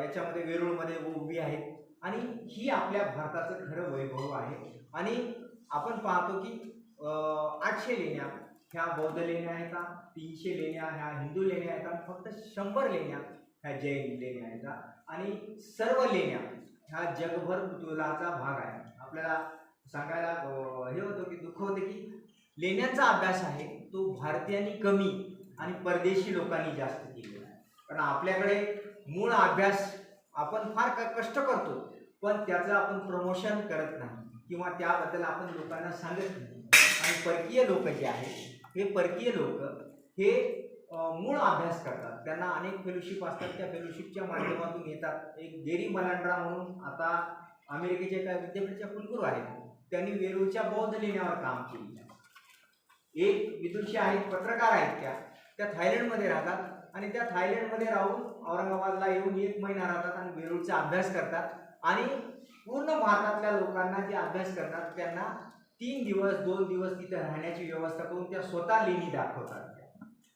F: याच्यामध्ये वेरूळमध्ये उभी आहेत, आणि ही आपल्या भारताचं खरं वैभव आहे. आणि आपण पाहतो की 800 लेण्या ह्या बौद्ध लेण्या आहेत, 300 लेण्या ह्या हिंदू लेण्या आहेत, फक्त 100 लेण्या ह्या जैन लेण्या आहेत, आणि सर्व लेण्या ह्या जगभर कुतूहलाचा भाग आहे. आपल्याला सांगायला हे होतं की दुःख होते की लेण्यांचा अभ्यास आहे तो भारतीयांनी कमी आणि परदेशी लोकांनी जास्त केलेला आहे. कारण आपल्याकडे मूळ अभ्यास आपण फार कष्ट करतो, पण त्याचं आपण प्रमोशन करत नाही किंवा त्याबद्दल आपण लोकांना सांगत नाही. आणि परकीय लोक जे आहेत, हे परकीय लोक हे मूळ अभ्यास करतात, त्यांना अनेक फेलोशिप असतात, त्या फेलोशिपच्या माध्यमातून येतात. एक गेरी मलांड्रा म्हणून आता अमेरिकेच्या एका विद्यापीठाच्या कुलगुरू आहेत, त्यांनी वेरूळच्या बौद्ध लेण्यावर काम केले. एक विदुषी आहेत, पत्रकार आहेत, त्या थायलंडमध्ये राहतात, आणि त्या थायलंडमध्ये राहून औरंगाबादला येऊन 1 महिना राहतात आणि वेरूळचा अभ्यास करतात. आणि पूर्ण भारतातल्या लोकांना जे अभ्यास करतात त्यांना 3 दिवस 2 दिवस तिथे राहण्याची व्यवस्था करून त्या स्वतः लेणी दाखवतात.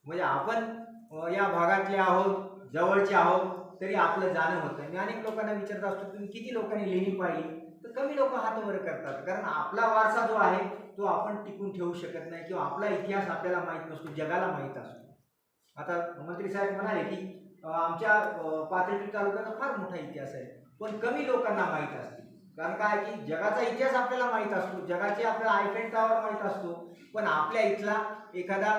F: म्हणजे आपण या भागातले आहोत, जवळचे आहोत, तरी आपलं जाणं होत नाही. मी अनेक लोकांना विचारत असतो तुम्ही किती लोकांनी लेणी पाहिली, तर कमी लोक हात वर करतात, कारण आपला वारसा जो आहे तो आपण टिकून ठेवू शकत नाही, किंवा आपला इतिहास आपल्याला माहीत नसतो, जगाला माहीत असतो. आता मंत्री साहेब म्हणाले की आमच्या पाथर्डी तालुक्याचा फार मोठा इतिहास आहे, पण कमी लोकांना माहीत असते. कारण काय की जगाचा इतिहास आपल्याला माहीत असतो, जगाचे आपल्याला आयफेल टॉवर माहीत असतो, पण आपल्या इथला एखादा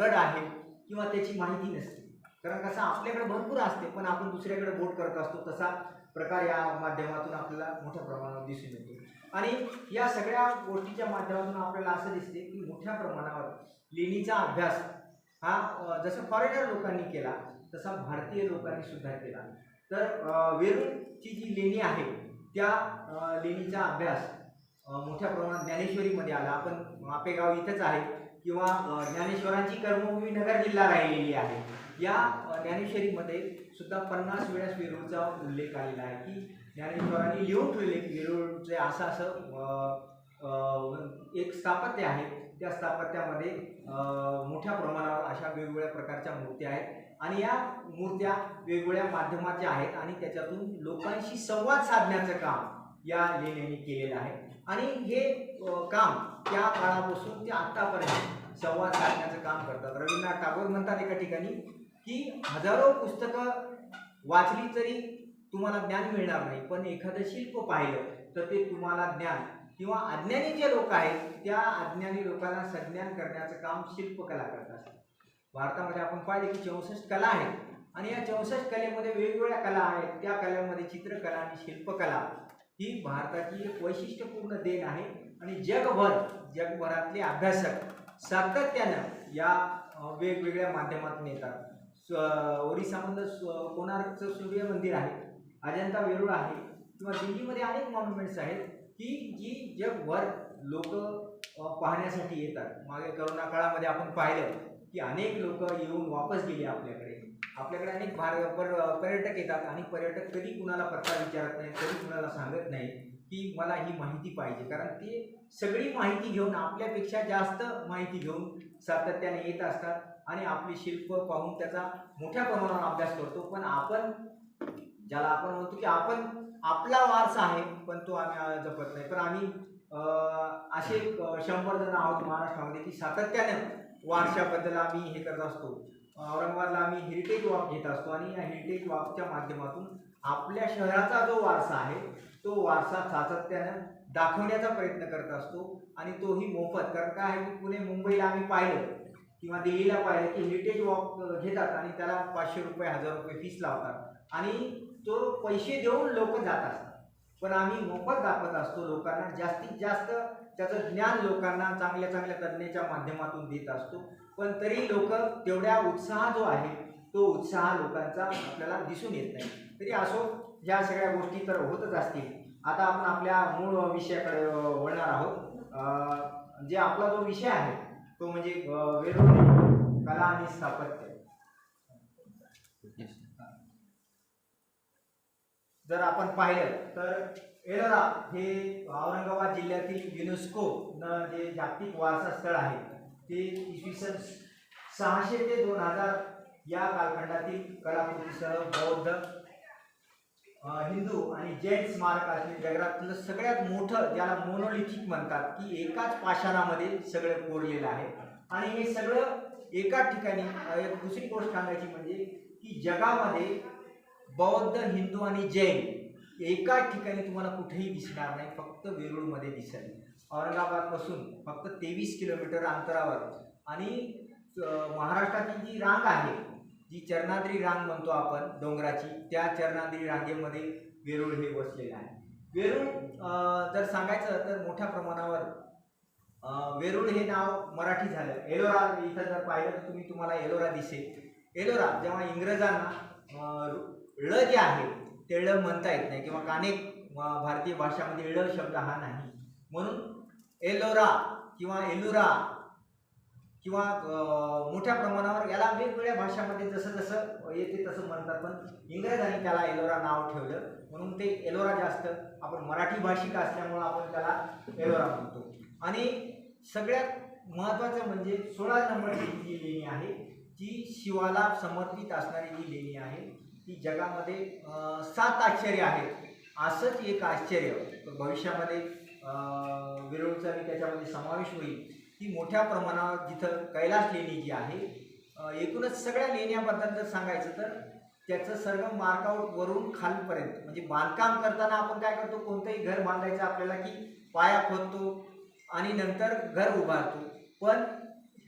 F: गड आहे किंवा त्याची माहिती नसते. कारण कसं आपल्याकडे भरपूर असते, पण आपण दुसऱ्याकडे बोट करत असतो. तसा प्रकार या माध्यमातून आपल्याला मोठ्या प्रमाणावर दिसून येतो. आणि या सगळ्या गोष्टीच्या माध्यमातून आपल्याला असं दिसते की मोठ्या प्रमाणावर लेणीचा अभ्यास हा जसं फॉरेनर लोकांनी केला तसा भारतीय लोकांनी सुद्धा केला. तर वेरूळची जी लेणी आहे त्या लेणीचा अभ्यास मोठ्या प्रमाणात ज्ञानेश्वरीमध्ये आला. आपण आपेगाव इथंच आहे, किंवा ज्ञानेश्वरांची कर्मभूमी नगर जिल्हा राहिलेली आहे. या ज्ञानेश्वरीमध्ये सुद्धा 50 वेळेस वेरूळचा उल्लेख आलेला आहे की ज्ञानेश्वरांनी लिहून ठेवले की वेरूळचे असं एक स्थापत्य आहे, त्या स्थापत्यामध्ये मोठ्या प्रमाणावर अशा वेगवेगळ्या प्रकारच्या मूर्त्या आहेत, आणि या मूर्त्या वेगवेगळ्या माध्यमाच्या आहेत, आणि त्याच्यातून लोकांशी संवाद साधण्याचं काम या लेण्यांनी केलेलं आहे. आणि हे काम त्या काळापासून ते आत्तापर्यंत संवाद साधण्याचं काम करतात. रवींद्रनाथ टागोर म्हणतात एका ठिकाणी की हजारो पुस्तकं वाचली तरी तुम्हाला ज्ञान मिळणार नाही, पण एखादं शिल्प पाहिलं तर ते तुम्हाला ज्ञान, किंवा अज्ञानी जे लोक आहेत त्या अज्ञानी लोकांना संज्ञान करण्याचं काम शिल्पकला करतात. भारतामध्ये आपण पाहिले की 64 कला आहेत, आणि या 64 कलेमध्ये वेगवेगळ्या कला आहेत. त्या कलांमध्ये चित्रकला आणि शिल्पकला ही भारताची एक वैशिष्ट्यपूर्ण देण आहे. आणि जगभरातले अभ्यासक सातत्यानं या वेगवेगळ्या माध्यमातून येतात. ओरिसामधलं कोणार्कचं सूर्य मंदिर आहे, अजंता वेरूळ आहे, किंवा दिल्लीमध्ये अनेक मॉन्युमेंट्स आहेत की जी जगभर लोक पाहण्यासाठी येतात. मागे करोना काळामध्ये आपण पाहिलं की अनेक लोक येऊन वापस गेले आपल्याकडे अनेक पर्यटक येतात, आणि पर्यटक कधी कुणाला पत्ता विचारत नाही, कधी कुणाला सांगत नाही की मला ही माहिती पाहिजे, कारण ते सगळी माहिती घेऊन आपल्यापेक्षा जास्त माहिती घेऊन सातत्याने येत असतात, आणि आपली शिल्प पाहून त्याचा मोठ्या प्रमाणावर अभ्यास करतो. पण आपण ज्याला आपण म्हणतो की आपण आपला वारसा आहे पण तो आम्ही जपत नाही. पण आम्ही असे 100 जण आहोत महाराष्ट्रामध्ये की सातत्यानं वारशाबद्दल आम्ही हे करत असतो. औरंगाबादला आम्ही हेरिटेज वॉक घेत असतो, आणि या हेरिटेज वॉकच्या माध्यमातून आपल्या शहराचा जो वारसा आहे तो वारसा सातत्यानं दाखवण्याचा प्रयत्न करत असतो, आणि तोही मोफत. कारण काय आहे की पुणे मुंबईला आम्ही पाहिलं किंवा दिल्लीला पाहिलं की हेरिटेज वॉक घेतात आणि त्याला 500 रुपये 1000 रुपये फीस लावतात, आणि तो पैसे देऊन लोक जात असतात. पण आम्ही मोफत दाखवत असतो लोकांना, जास्तीत जास्त त्याचं ज्ञान लोकांना चांगल्या चांगल्या तज्ञाच्या माध्यमातून देत असतो. पण तरी लोक तेवढ्या उत्साह जो आहे तो उत्साह लोकांचा आपल्याला दिसून येत नाही. तरी असो, ह्या सगळ्या गोष्टी तर होतच असतील. आता आपण आपल्या मूळ विषयाकडे वळणार आहोत. जे आपला जो विषय आहे तो म्हणजे वेरूळ कला आणि स्थापत्य. जर आपण पाहिलं तर एलोरा हे औरंगाबाद जिल्ह्यातील युनेस्को न जे जागतिक वारसा स्थळ आहे ते इसवी सन 600 ते 2000 या कालखंडातील कलाकृतीसह बौद्ध, हिंदू आणि जैन स्मारक असले जगातलं सगळ्यात मोठं, ज्याला मोनोलिथिक म्हणतात, की एकाच पाषाणामध्ये सगळं कोरलेलं आहे. आणि हे सगळं एकाच ठिकाणी. एक दुसरी गोष्ट सांगायची म्हणजे की जगामध्ये बौद्ध, हिंदू आणि जैन एकाच ठिकाणी तुम्हाला कुठेही दिसणार नाही, फक्त वेरूळमध्ये दिसेल. औरंगाबादपासून फक्त 23 किलोमीटर अंतरावर. आणि महाराष्ट्राची जी रांग आहे, जी चरणाद्री रांग म्हणतो आपण डोंगराची, त्या चरणाद्री रांगेमध्ये वेरूळ हे वसलेलं आहे. वेरूळ जर सांगायचं तर मोठ्या प्रमाणावर वेरूळ हे नाव मराठी झालं. एलोरा इथं जर पाहिलं तर तुम्हाला एलोरा दिसेल. एलोरा जेव्हा इंग्रजांना ळ जे आहे ते ळ म्हणता येत नाही, किंवा अनेक भारतीय भाषामध्ये ळ शब्द हा नाही, म्हणून एलोरा किंवा एलुरा किंवा मोठ्या प्रमाणावर याला वेगवेगळ्या भाषामध्ये जसं जसं येते तसं म्हणतात. पण इंग्रजांनी त्याला एलोरा नाव ठेवलं, म्हणून ते एलोरा जास्त. आपण मराठी भाषिक असल्यामुळं आपण त्याला एलोरा म्हणतो. आणि सगळ्यात महत्त्वाचं म्हणजे 16 नंबरची जी लेणी आहे, जी शिवाला समर्पित असणारी जी लेणी आहे, ती जगामध्ये 7 आश्चर्य आहेत. असंच एक आश्चर्य भविष्यामध्ये वेरूळचा त्याच्यामध्ये समावेश होईल, की मोठ्या प्रमाणावर जिथं कैलास लेणी जी आहे. एकूणच सगळ्या लेण्याबद्दल जर सांगायचं तर त्याचं सर्व मार्कआउट वरून खालपर्यंत, म्हणजे बांधकाम करताना आपण काय करतो, कोणतंही घर बांधायचं आपल्याला की पाया खोदतो आणि नंतर घर उभारतो. पण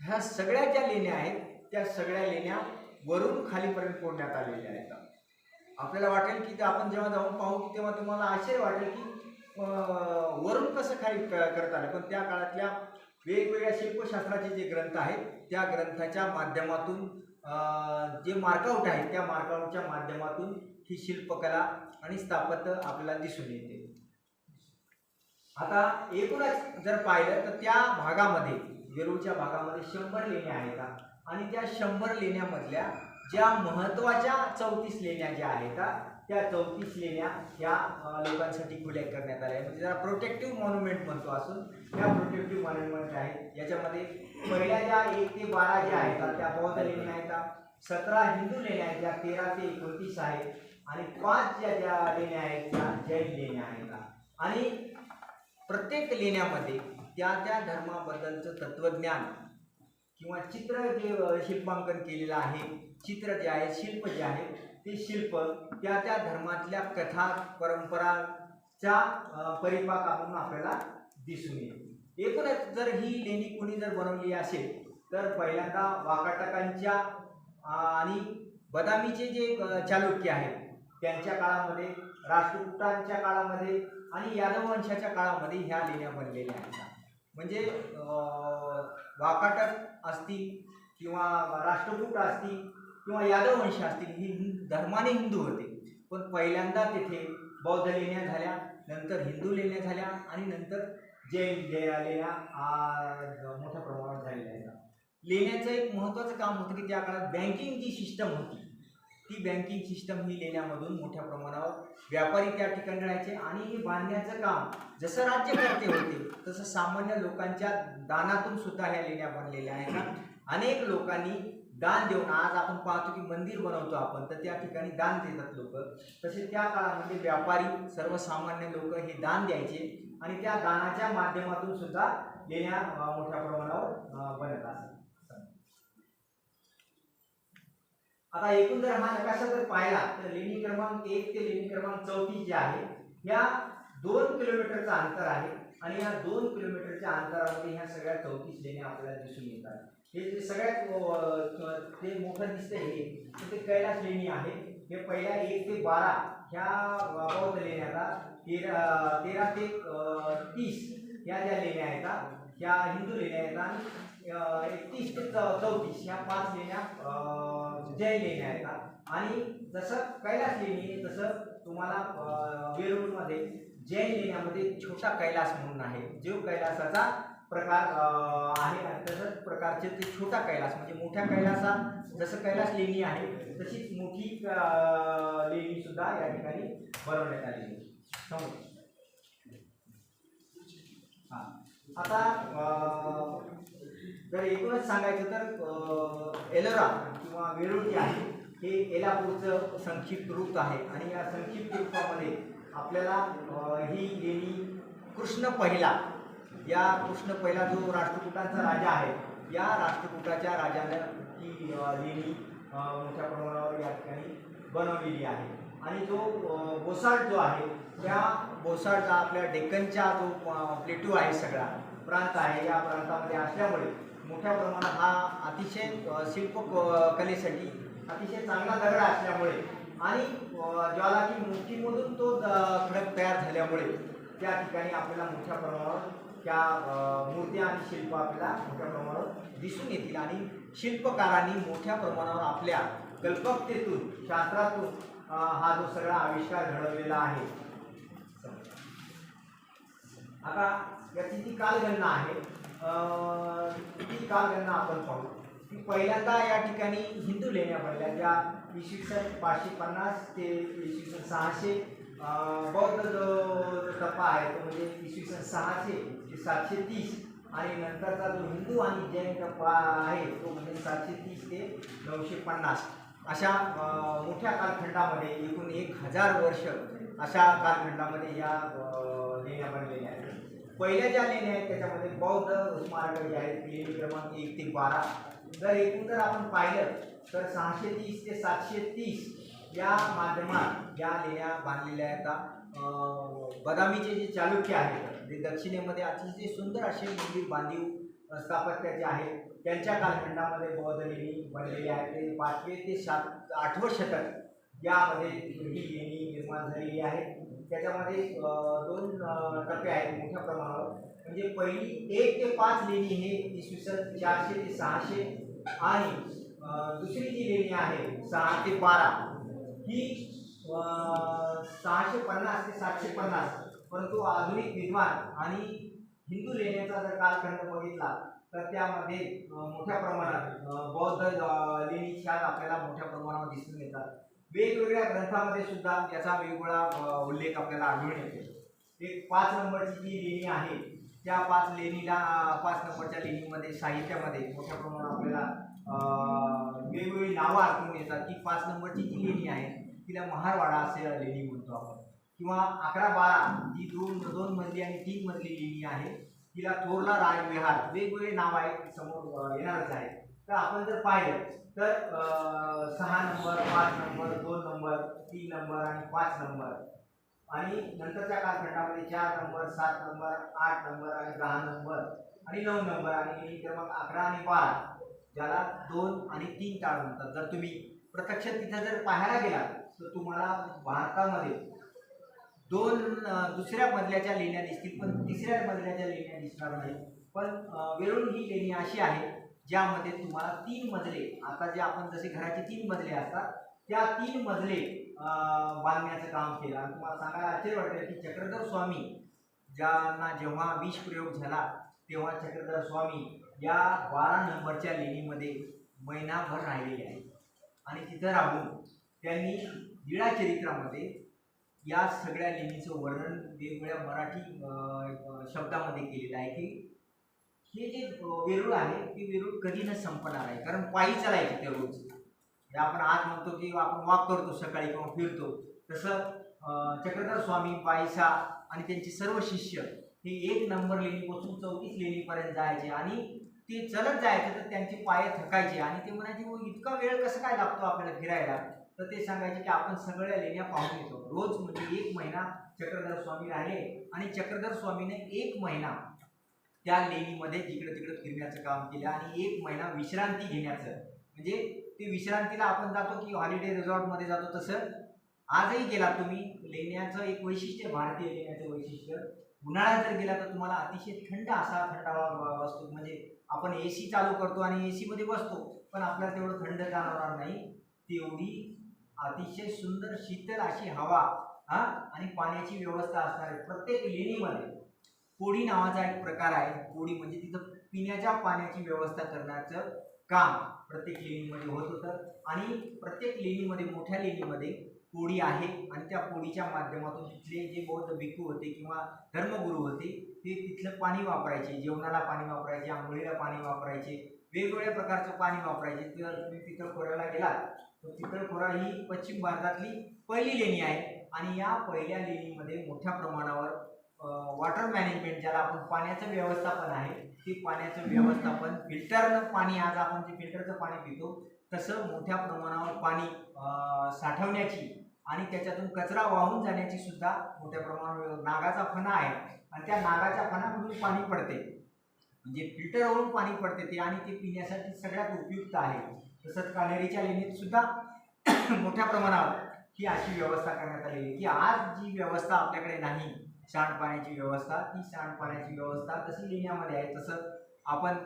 F: ह्या सगळ्या ज्या लेण्या आहेत त्या सगळ्या लेण्या वरून खालीपर्यंत कोरण्यात आलेल्या आहेत. आपल्याला वाटेल की आपण जेव्हा जाऊन पाहू की तेव्हा तुम्हाला आश्चर्य वाटेल की वरून कसं खाली करता आलं. पण त्या काळातल्या वेगवेगळ्या शिल्पशास्त्राचे जे ग्रंथ आहेत त्या ग्रंथाच्या माध्यमातून जे मार्कआउट आहेत त्या मार्कआउटच्या माध्यमातून ही शिल्पकला आणि स्थापत्य आपल्याला दिसून येते. आता एकूणच जर पाहिलं तर त्या भागामध्ये, वेरूळच्या भागामध्ये 100 लेण्या आहेत. आणि त्या 100 लेण्यामधल्या ज्या महत्त्वाच्या 34 लेण्या ज्या आहेत त्या 34 लेण्या ह्या लोकांसाठी खुल्या करण्यात आल्या. म्हणजे जरा प्रोटेक्टिव्ह मॉन्युमेंट म्हणतो असून त्या प्रोटेक्टिव्ह मॉन्युमेंट आहेत. याच्यामध्ये पहिल्या ज्या 1 ते 12 ज्या आहेत त्या बौद्ध लेण्या आहेत. 17 हिंदू लेण्या आहेत, ज्या 13 ते 29 आहेत. आणि 5 ज्या लेण्या आहेत त्या जैन लेण्या आहेत. आणि प्रत्येक लेण्यामध्ये त्या त्या धर्माबद्दलचं तत्वज्ञान किंवा चित्र जे शिल्पांकन केलेलं आहे, चित्र जे आहे, शिल्प जे आहे, ते शिल्प त्या त्या धर्मातल्या कथा परंपराचा परिपाक आपल्याला दिसून येईल. एकूणच जर ही लेणी कोणी जर बनवली असेल तर पहिल्यांदा वाकाटकांच्या आणि बदामीचे जे चालुक्य आहेत त्यांच्या काळामध्ये, राष्ट्रकूटांच्या काळामध्ये आणि यादव वंशाच्या काळामध्ये ह्या लेण्या बनलेल्या आहेत. म्हणजे वाकाटक असतील किंवा राष्ट्रकूट असतील किंवा यादव वंश असतील, ही धर्माने हिंदू होते. पण पहिल्यांदा तिथे बौद्ध लेण्या झाल्या, नंतर हिंदू लेण्या झाल्या आणि नंतर जैन लेण्या मोठ्या प्रमाणात झालेल्या आहेत. लेण्याचं एक महत्त्वाचं काम होतं की त्या काळात बँकिंग जी सिस्टम होती ती बँकिंग सिस्टम ही लेण्यामधून मोठ्या प्रमाणावर व्यापारी त्या ठिकाणी राहायचे. आणि हे बांधण्याचं काम जसं राज्यकर्ते होते तसं सामान्य लोकांच्या दानातून सुद्धा ह्या लेण्या बनलेल्या आहेत. अनेक लोकांनी दान देऊन, आज आपण पाहतो की मंदिर बनवतो आपण तर त्या ठिकाणी दान देतात लोक, तसे त्या काळामध्ये व्यापारी सर्वसामान्य लोक हे दान द्यायचे आणि त्या दानाच्या माध्यमातून सुद्धा लेण्या मोठ्या प्रमाणावर बनत असतात. आता एकूण जर हा नकाशा जर पाहिला तर लेणी क्रमांक 1 ते लेणी क्रमांक 34 जे आहे या 2 किलोमीटरचं अंतर आहे. आणि या 2 किलोमीटरच्या अंतरामध्ये ह्या सगळ्या 34 लेण्या आपल्याला दिसून येतात. हे जे सगळ्यात ते मोठं दिसतंय हे ते कैलास लेणी आहे. हे पहिल्या 1 ते 12 ह्या बौद्ध लेण्याला 13 ते 30 ह्या ज्या लेण्या आहेत ह्या हिंदू लेण्या आहेत आणि 31 ते 34 ह्या 5 लेण्या जैन लेण्या आहेत. आणि जसं कैलास लेणी आहे तसं तुम्हाला वेरूळमध्ये जैन लेण्यामध्ये छोटा कैलास म्हणून आहे, जो कैलासाचा प्रकार आहे आणि तसंच प्रकारचे ते छोटा कैलास म्हणजे मोठ्या कैलासा जसं कैलास लेणी आहे तशीच मोठी लेणी सुद्धा या ठिकाणी बनवण्यात आलेली आहे. हां, आता जर एकूणच सांगायचं तर एलोरा किंवा वेरूळ जे आहे हे एलापूरचं संक्षिप्त रूप आहे आणि या संक्षिप्त रूपामध्ये आपल्याला ही लेणी कृष्ण पहिला, या कृष्ण पहिला जो राष्ट्रकूटांचा राजा आहे या राष्ट्रकूटाच्या राजानं ही लेणी मोठ्या प्रमाणावर या ठिकाणी बनवलेली आहे. आणि जो बोसाड जो आहे त्या बोसाडचा आपल्या डेक्कनचा जो प्लेटू आहे सगळा प्रांत आहे या प्रांतामध्ये असल्यामुळे मोठ्या प्रमाणात हा अतिशय शिल्पकलेसाठी अतिशय चांगला दगड असल्यामुळे आणि ज्वालाकी मूर्तीमधून तो खडक तयार झाल्यामुळे त्या ठिकाणी आपल्याला मोठ्या प्रमाणावर त्या मूर्त्या आणि शिल्प आपल्याला मोठ्या प्रमाणावर दिसून येतील आणि शिल्पकारांनी मोठ्या प्रमाणावर आपल्या कल्पकतेतून शास्त्रातून हा जो सगळा आविष्कार घडवलेला आहे. आता याची जी कालगणना आहे ती कालगणना आपण पाहू की पहिल्यांदा या ठिकाणी हिंदू लेण्या बनल्या ज्या इसवी 550 ते इसवी 600 बौद्ध जो टप्पा आहे तो म्हणजे इसवी 600 ते 730 आणि नंतरचा जो हिंदू आणि जैन टप्पा आहे तो म्हणजे 730 ते 950 अशा मोठ्या कालखंडामध्ये एकूण 1000 वर्ष अशा कालखंडामध्ये या लेण्या बनलेल्या आहेत. पहिल्या ज्या लेण्या आहेत त्याच्यामध्ये बौद्ध स्मारक जे आहेत लेणी क्रमांक 1 ते 12 जर आपण पाहिलं तर 630 ते 730 या माध्यमात या लेण्या बांधलेल्या आहेत. बदामीचे जे चालुक्य आहेत जे दक्षिणेमध्ये अतिशय सुंदर असे मंदिर बांधीव स्थापत्याचे आहेत त्यांच्या कालखंडामध्ये बौद्ध लेणी बनलेल्या आहेत. ते 5वे ते 8वे शतक यामध्ये ही लेणी निर्माण झालेली आहे. त्याच्यामध्ये 2 टप्पे आहेत मोठ्या प्रमाणावर म्हणजे पहिली 1 ते 5 लेणी हे इसवी सन 400 ते 600 आणि दुसरी जी लेणी आहे 6 ते 12 ही 650 ते 750. परंतु आधुनिक विद्वान आणि हिंदू लेण्याचा जर कालखंड बघितला तर त्यामध्ये मोठ्या प्रमाणात बौद्ध लेणी छान आपल्याला मोठ्या प्रमाणावर दिसून येतात. वेगवेगळ्या ग्रंथामध्ये सुद्धा याचा वेगवेगळा उल्लेख आपल्याला आढळून येतो. एक 5 नंबरची जी लेणी आहे त्या 5 नंबरच्या लेणीमध्ये साहित्यामध्ये मोठ्या प्रमाणात आपल्याला वेगवेगळी नावं आढळून येतात की 5 नंबरची जी लेणी आहे तिला महारवाडा असे लेणी म्हणतो आपण किंवा 11-12 जी 2 मजली आणि 3 मजली लेणी आहे तिला थोरला राजविहार वेगवेगळे नाव आहेत समोर येणारच आहे. तर आपण जर पाहिलं तर 6 नंबर 5 नंबर 2 नंबर 3 नंबर आणि 5 नंबर आणि नंतरच्या कालखंडामध्ये 4 नंबर 7 नंबर 8 नंबर आणि 10 नंबर आणि 9 नंबर आणि क्रमांक 11 आणि 12 ज्याला 2 आणि 3 ताळ म्हणतात. जर तुम्ही प्रत्यक्ष तिथं जर पाहायला गेला तर तुम्हाला भारतामध्ये 2 दुसऱ्या मजल्याच्या लेण्या दिसतील पण तिसऱ्या मजल्याच्या लेण्या दिसणार नाही. पण वेरूळ ही लेणी अशी आहे ज्यामध्ये तुम्हाला 3 मजले आता जे आपण जसे घराचे 3 मजले असतात त्या 3 मजले बांधण्याचं काम केलं. आणि तुम्हाला सांगायला आश्चर्य वाटेल की चक्रधर स्वामी ज्यांना जेव्हा विष प्रयोग झाला तेव्हा चक्रधर स्वामी या 12 नंबरच्या लेणीमध्ये महिनाभर राहिलेले आहेत आणि तिथं राहून त्यांनी लीळाचरित्रामध्ये या सगळ्या लेणीचं वर्णन वेगवेगळ्या मराठी शब्दामध्ये केलेलं आहे की हे जे वेरूळ आहे ते वेरूळ कधी न संपणार आहे. कारण पायी चालायचे ते रोज आपण आज म्हणतो की आपण वॉक करतो सकाळी किंवा फिरतो तसं चक्रधर स्वामी बाईसा आणि त्यांचे सर्व शिष्य हे 1 नंबर लेणीपासून 34 लेणीपर्यंत जायचे आणि ते चलत जायचे तर त्यांचे पाय थकायचे आणि ते म्हणायचे मग इतका वेळ कसं काय लागतो आपल्याला फिरायला. तर ते सांगायचे की आपण सगळ्या लेण्या पाहून येतो रोज. म्हणजे 1 महिना चक्रधर स्वामी राहिले आणि चक्रधर स्वामीने 1 महिना त्या लेणीमध्ये जिकडे तिकडे फिरण्याचं काम केलं आणि 1 महिना विश्रांती घेण्याचं म्हणजे ते विश्रांतीला आपण जातो की हॉलिडे रिसॉर्टमध्ये जातो तसं आजही गेला तुम्ही लेण्याचं एक वैशिष्ट्य भारतीय लेण्याचं वैशिष्ट्य उन्हाळ्यात जर गेला तर तुम्हाला अतिशय थंड असा थंडावा बसतो. म्हणजे आपण AC चालू करतो आणि AC मध्ये बसतो, पण आपल्याला तेवढं थंड जाणवणार नाही. तेवढी अतिशय सुंदर शीतल अशी हवा आणि पाण्याची व्यवस्था असणार आहे. प्रत्येक लेणीमध्ये पोडी नावाचा एक प्रकार आहे. पोडी म्हणजे तिथं पिण्याच्या पाण्याची व्यवस्था करण्याचं काम प्रत्येक लेणीमध्ये होत होतं. आणि प्रत्येक लेणीमध्ये, मोठ्या लेणीमध्ये पोडी आहे आणि त्या पोडीच्या माध्यमातून तिथले जे बौद्ध भिक्खू होते किंवा धर्मगुरू होते ते तिथलं पाणी वापरायचे, जेवणाला पाणी वापरायचे, आंघोळीला पाणी वापरायचे, वेगवेगळ्या प्रकारचं पाणी वापरायचे. तर तुम्ही पितळखोऱ्याला गेलात तर पितळखोरा ही पश्चिम भारतातली पहिली लेणी आहे. आणि या पहिल्या लेणीमध्ये मोठ्या प्रमाणावर वॉटर मॅनेजमेंट, ज्याला आपण पाण्याचं व्यवस्थापन आहे, ते पाण्याचं व्यवस्थापन, फिल्टरनं पाणी, आज आपण जे फिल्टरचं पाणी पितो तसं मोठ्या प्रमाणावर पाणी साठवण्याची आणि त्याच्यातून कचरा वाहून जाण्याची सुद्धा मोठ्या प्रमाणावर नागाचा फणा आहे आणि त्या नागाच्या फणामधून पाणी पडते, म्हणजे फिल्टरवरून पाणी पडते ते, आणि ते पिण्यासाठी सगळ्यात उपयुक्त आहे. तसंच कानेरीच्या लेणीत सुद्धा मोठ्या प्रमाणावर ही अशी व्यवस्था करण्यात आलेली की आज जी व्यवस्था आपल्याकडे नाही, सांडपाण्याची व्यवस्था, ती सांडपाण्याची व्यवस्था तशी लेण्यामध्ये आहे. तसं आपण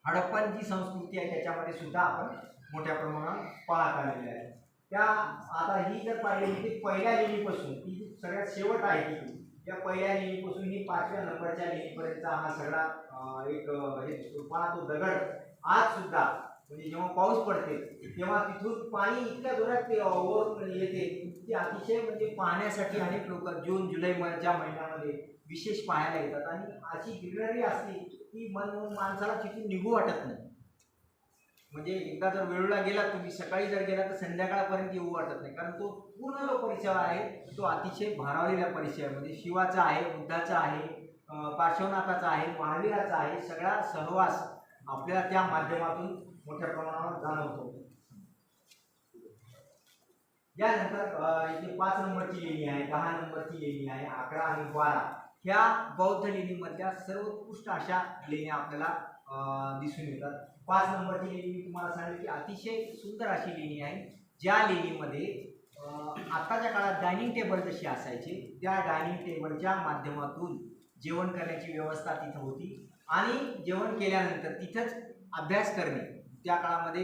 F: हडप्पन जी संस्कृती आहे त्याच्यामध्ये सुद्धा आपण मोठ्या प्रमाणात पाहत आलेले आहे. त्या आता ही जर पाहिली की पहिल्या लेणीपासून, ती सगळ्यात शेवट आहे ती, त्या पहिल्या लेणीपासून ही 5व्या नंबरच्या लेणीपर्यंतचा हा सगळा एक हे दिसतो. पहा तो दगड आज सुद्धा, म्हणजे जेव्हा पाऊस पडते तेव्हा तिथून पाणी इतक्या जोरात वरून येते की अतिशय, म्हणजे पाहण्यासाठी अनेक लोक जून जुलैच्या महिन्यामध्ये विशेष पाहायला येतात. आणि अशी ग्रीनरी असते की माणसाला तिथून निघू वाटत नाही. म्हणजे एकदा जर वेळूला गेला तुम्ही, सकाळी जर गेला तर संध्याकाळपर्यंत येऊ वाटत नाही, कारण तो पूर्ण जो परिसर आहे तो अतिशय भारावलेला परिसर, म्हणजे शिवाचा आहे, बुद्धाचा आहे, पार्श्वनाथाचा आहे, महावीराचा आहे, सगळा सहवास आपल्याला त्या माध्यमातून मोठ्या प्रमाणावर जाणवतो. यानंतर इथे 5 नंबरची लेणी आहे, 10 नंबरची लेणी आहे, 11 आणि 12 ह्या बौद्ध लेणीमधल्या सर्वोत्कृष्ट अशा लेण्या आपल्याला दिसून येतात. 5 नंबरची लेणी मी तुम्हाला सांगितलं की अतिशय सुंदर अशी लेणी आहे, ज्या लेणीमध्ये आताच्या काळात डायनिंग टेबल जशी असायचे त्या डायनिंग टेबलच्या माध्यमातून जेवण करण्याची व्यवस्था तिथं होती. आणि जेवण केल्यानंतर तिथंच अभ्यास करणे, त्या काळामध्ये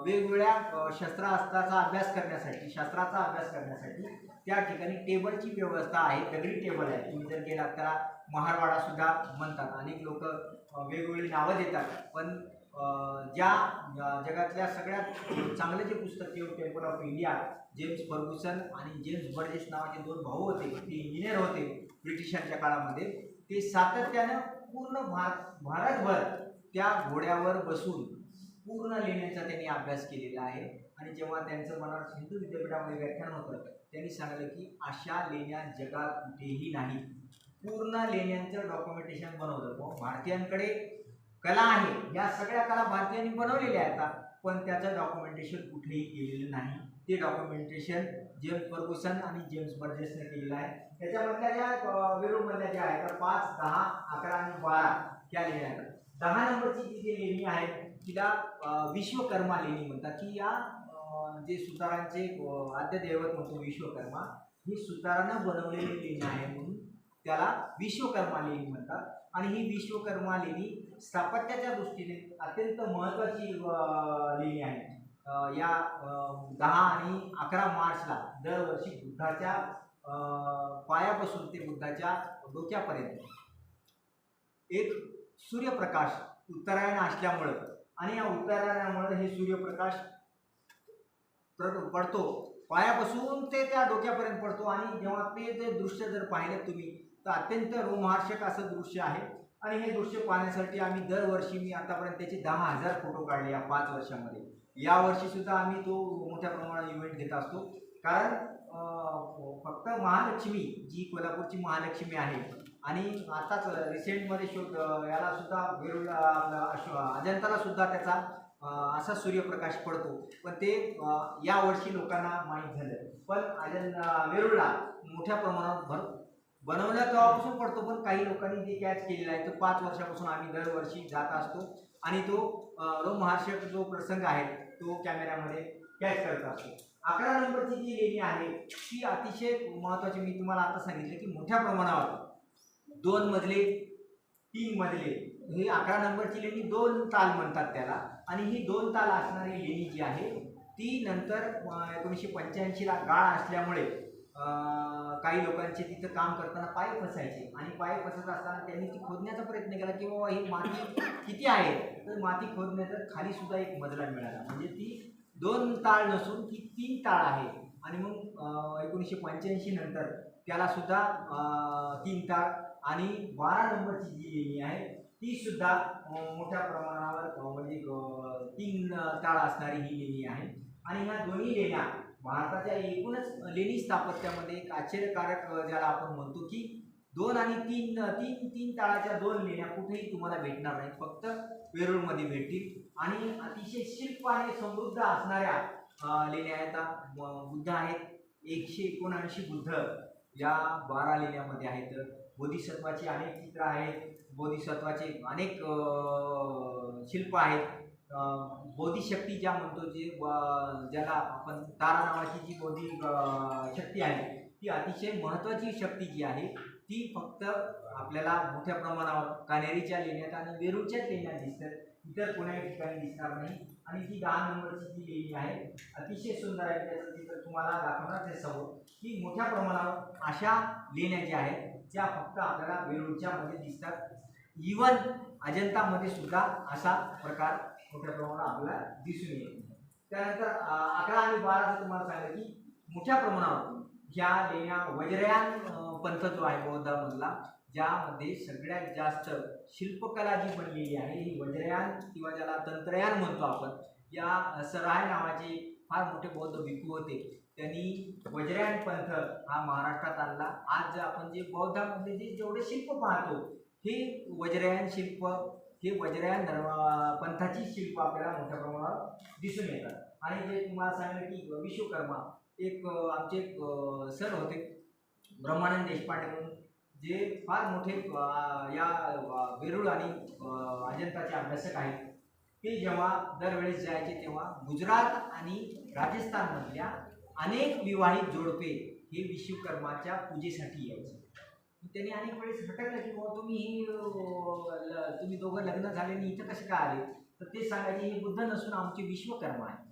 F: वेगवेगळ्या शस्त्रास्त्राचा अभ्यास करण्यासाठी, शास्त्राचा अभ्यास करण्यासाठी त्या ठिकाणी टेबलची व्यवस्था आहे. दगडी टेबल आहे. तुम्ही जर गेलात त्याला महारवाडा सुद्धा म्हणतात. अनेक लोक वेगवेगळी नावं देतात, पण ज्या जगातल्या सगळ्यात चांगले जे पुस्तक किंवा temple of India, James Fergusson आणि जेम्स बर्जेस नावाचे 2 भाऊ होते, ते इंजिनियर होते ब्रिटिशांच्या काळामध्ये. ते सातत्यानं पूर्ण भारतभर त्या घोड्यावर बसून पूर्ण लेण्यांचा त्यांनी अभ्यास केलेला आहे. आणि जेव्हा त्यांचं बनारस हिंदू विद्यापीठामध्ये व्याख्यान होतं, त्यांनी सांगितलं की अशा लेण्या जगात कुठेही नाही. पूर्ण लेण्यांचं डॉक्युमेंटेशन बनवलं. भारतीयांकडे कला आहे, या सगळ्या कला भारतीयांनी बनवलेल्या आहेत, पण त्याचं डॉक्युमेंटेशन कुठेही केलेलं नाही. ते डॉक्युमेंटेशन जेम्स फर्ग्युसन आणि जेम्स बर्जेसने केलेलं आहे. त्याच्यामधल्या ज्या वेरूळमधल्या ज्या आहेत, 5, 10, 11 आणि 12 ह्या लेण्या आहेत. 10 नंबरची जी लेणी आहे तिला विश्वकर्मा लेणी म्हणतात. की या जे सुतारांचे आद्य दैवत म्हणतो विश्वकर्मा, ही सुतारानं बनवलेली लेणी आहे म्हणून त्याला विश्वकर्मा लेणी म्हणतात. आणि ही विश्वकर्मा लेणी स्थापत्याच्या दृष्टीने अत्यंत महत्त्वाची लेणी आहे. या 10 आणि 11 मार्चला दरवर्षी बुद्धाच्या पायापासून ते बुद्धाच्या डोक्यापर्यंत एक सूर्यप्रकाश उत्तरायण असल्यामुळं आणि या उत्तरायणामुळे हे सूर्यप्रकाश पडतो, पायापासून ते त्या डोक्यापर्यंत पडतो. आणि जेव्हा ते दृश्य जर पाहिलं तुम्ही तर अत्यंत रोमहर्षक असं दृश्य आहे. आणि हे दृश्य पाहण्यासाठी आम्ही दरवर्षी, मी आतापर्यंत त्याचे 10,000 फोटो काढले या 5 वर्षामध्ये. यावर्षी सुद्धा आम्ही तो मोठ्या प्रमाणात इव्हेंट घेत असतो, कारण फक्त महालक्ष्मी जी कोल्हापूरची महालक्ष्मी आहे आणि आताच रिसेंटमध्ये याला सुद्धा वेरूळ अजंताला सुद्धा त्याचा असा सूर्यप्रकाश पडतो, पण ते यावर्षी लोकांना माहीत झालं. पण वेरूळला मोठ्या प्रमाणात बनवल्या तेव्हापासून पडतो, पण काही लोकांनी जे कॅच केलेला आहे तो 5 वर्षापासून आम्ही दरवर्षी जात असतो आणि तो रोमहर्षक जो प्रसंग आहे तो कॅमेऱ्यामध्ये कॅच करत असतो. 11 नंबरची जी लेणी आहे ती अतिशय महत्त्वाची. मी तुम्हाला आता सांगितलं की मोठ्या प्रमाणावर 2 मजले 3 मजले हे 11 नंबरची लेणी 2 ताल म्हणतात त्याला. आणि ही 2 ताल असणारी लेणी जी आहे ती नंतर 1985ला गाळ असल्यामुळे काही लोकांचे तिथं काम करताना पाय फसायचे आणि पाय फसत असताना त्यांनी ती खोदण्याचा प्रयत्न केला की बाबा ही माती किती आहे, तर माती खोदण्याचा खाली सुद्धा एक मजला मिळाला. म्हणजे ती 2 ताळ नसून ती 3 ताळ आहे. आणि मग 1985 नंतर त्याला सुद्धा 3 ताळ आणि 12 नंबरची जी लेणी आहे ती सुद्धा मोठ्या प्रमाणावर म्हणजे 3 ताळ असणारी ही लेणी आहे. आणि ह्या दोन्ही लेण्या भारताच्या एकूणच लेणी स्थापत्यामध्ये एक आश्चर्यकारक ज्याला आपण म्हणतो की 2 आणि 3 ताळाच्या 2 लेण्या कुठेही तुम्हाला भेटणार नाही, फक्त वेरूळमध्ये भेटतील. आणि अतिशय शिल्पाने समृद्ध असणाऱ्या लेण्या आहेत. बुद्ध आहेत 179 बुद्ध या 12 लेण्यामध्ये आहेत. बोधिसत्वाची अनेक चित्र आहेत, बोधिसत्वाचे अनेक शिल्प आहेत. बोधिशक्ती ज्या म्हणतो ज्याला आपण तारा नावाची जी बोधी शक्ती आहे ती अतिशय महत्त्वाची शक्ती जी आहे ती फक्त आपल्याला मोठ्या प्रमाणावर कान्हेरीच्या लेण्यात आणि वेरूळच्याच लेण्यात दिसतात, इतर कोणाही ठिकाणी दिसणार नाही. आणि ती 10 नंबरची जी लेणी आहे अतिशय सुंदर आहे. त्याचं चित्र तुम्हाला दाखवणार ते समोर की मोठ्या प्रमाणावर अशा लेण्या ज्या आहेत त्या फक्त आपल्याला वेरूळच्या मध्ये दिसतात. इवन अजंतामध्ये सुद्धा असा प्रकार मोठ्या प्रमाणावर आपल्याला दिसून येतो. त्यानंतर 11 आणि 12 तुम्हाला सांगितलं की मोठ्या प्रमाणावर ह्या लेण्या वज्रयान पंथ जो आहे बौद्धामधला ज्यामध्ये सगळ्यात जास्त शिल्पकला जी बनलेली आहे ही वज्रयान किंवा ज्याला तंत्रयान म्हणतो आपण. या सराय नावाचे फार मोठे बौद्ध भिक्खू होते, त्यांनी वज्रयान पंथ हा महाराष्ट्रात आणला. आज आपण जे बौद्धामध्ये जे जेवढे शिल्प पाहतो हे वज्रयान शिल्प, हे वज्रयान पंथाची शिल्प आपल्याला मोठ्या प्रमाणावर दिसून येतात. आणि जे तुम्हाला सांगितलं की विश्वकर्मा एक आमचे सर होते ब्रह्मानंद देशपांडे म्हणून, जे फार मोठे या वेरूळ आणि अजंताचे अभ्यासक आहेत. ते जेव्हा दरवेळेस जायचे तेव्हा गुजरात आणि राजस्थानमधल्या अनेक विवाहित जोडपे हे विश्वकर्माच्या पूजेसाठी यायचे. त्यांनी अनेक वेळेस हटकलं की बाबा तुम्ही दोघं लग्न झालेली इथं कसे काय आले, तर ते सांगायचे हे बुद्ध नसून आमचे विश्वकर्मा आहे.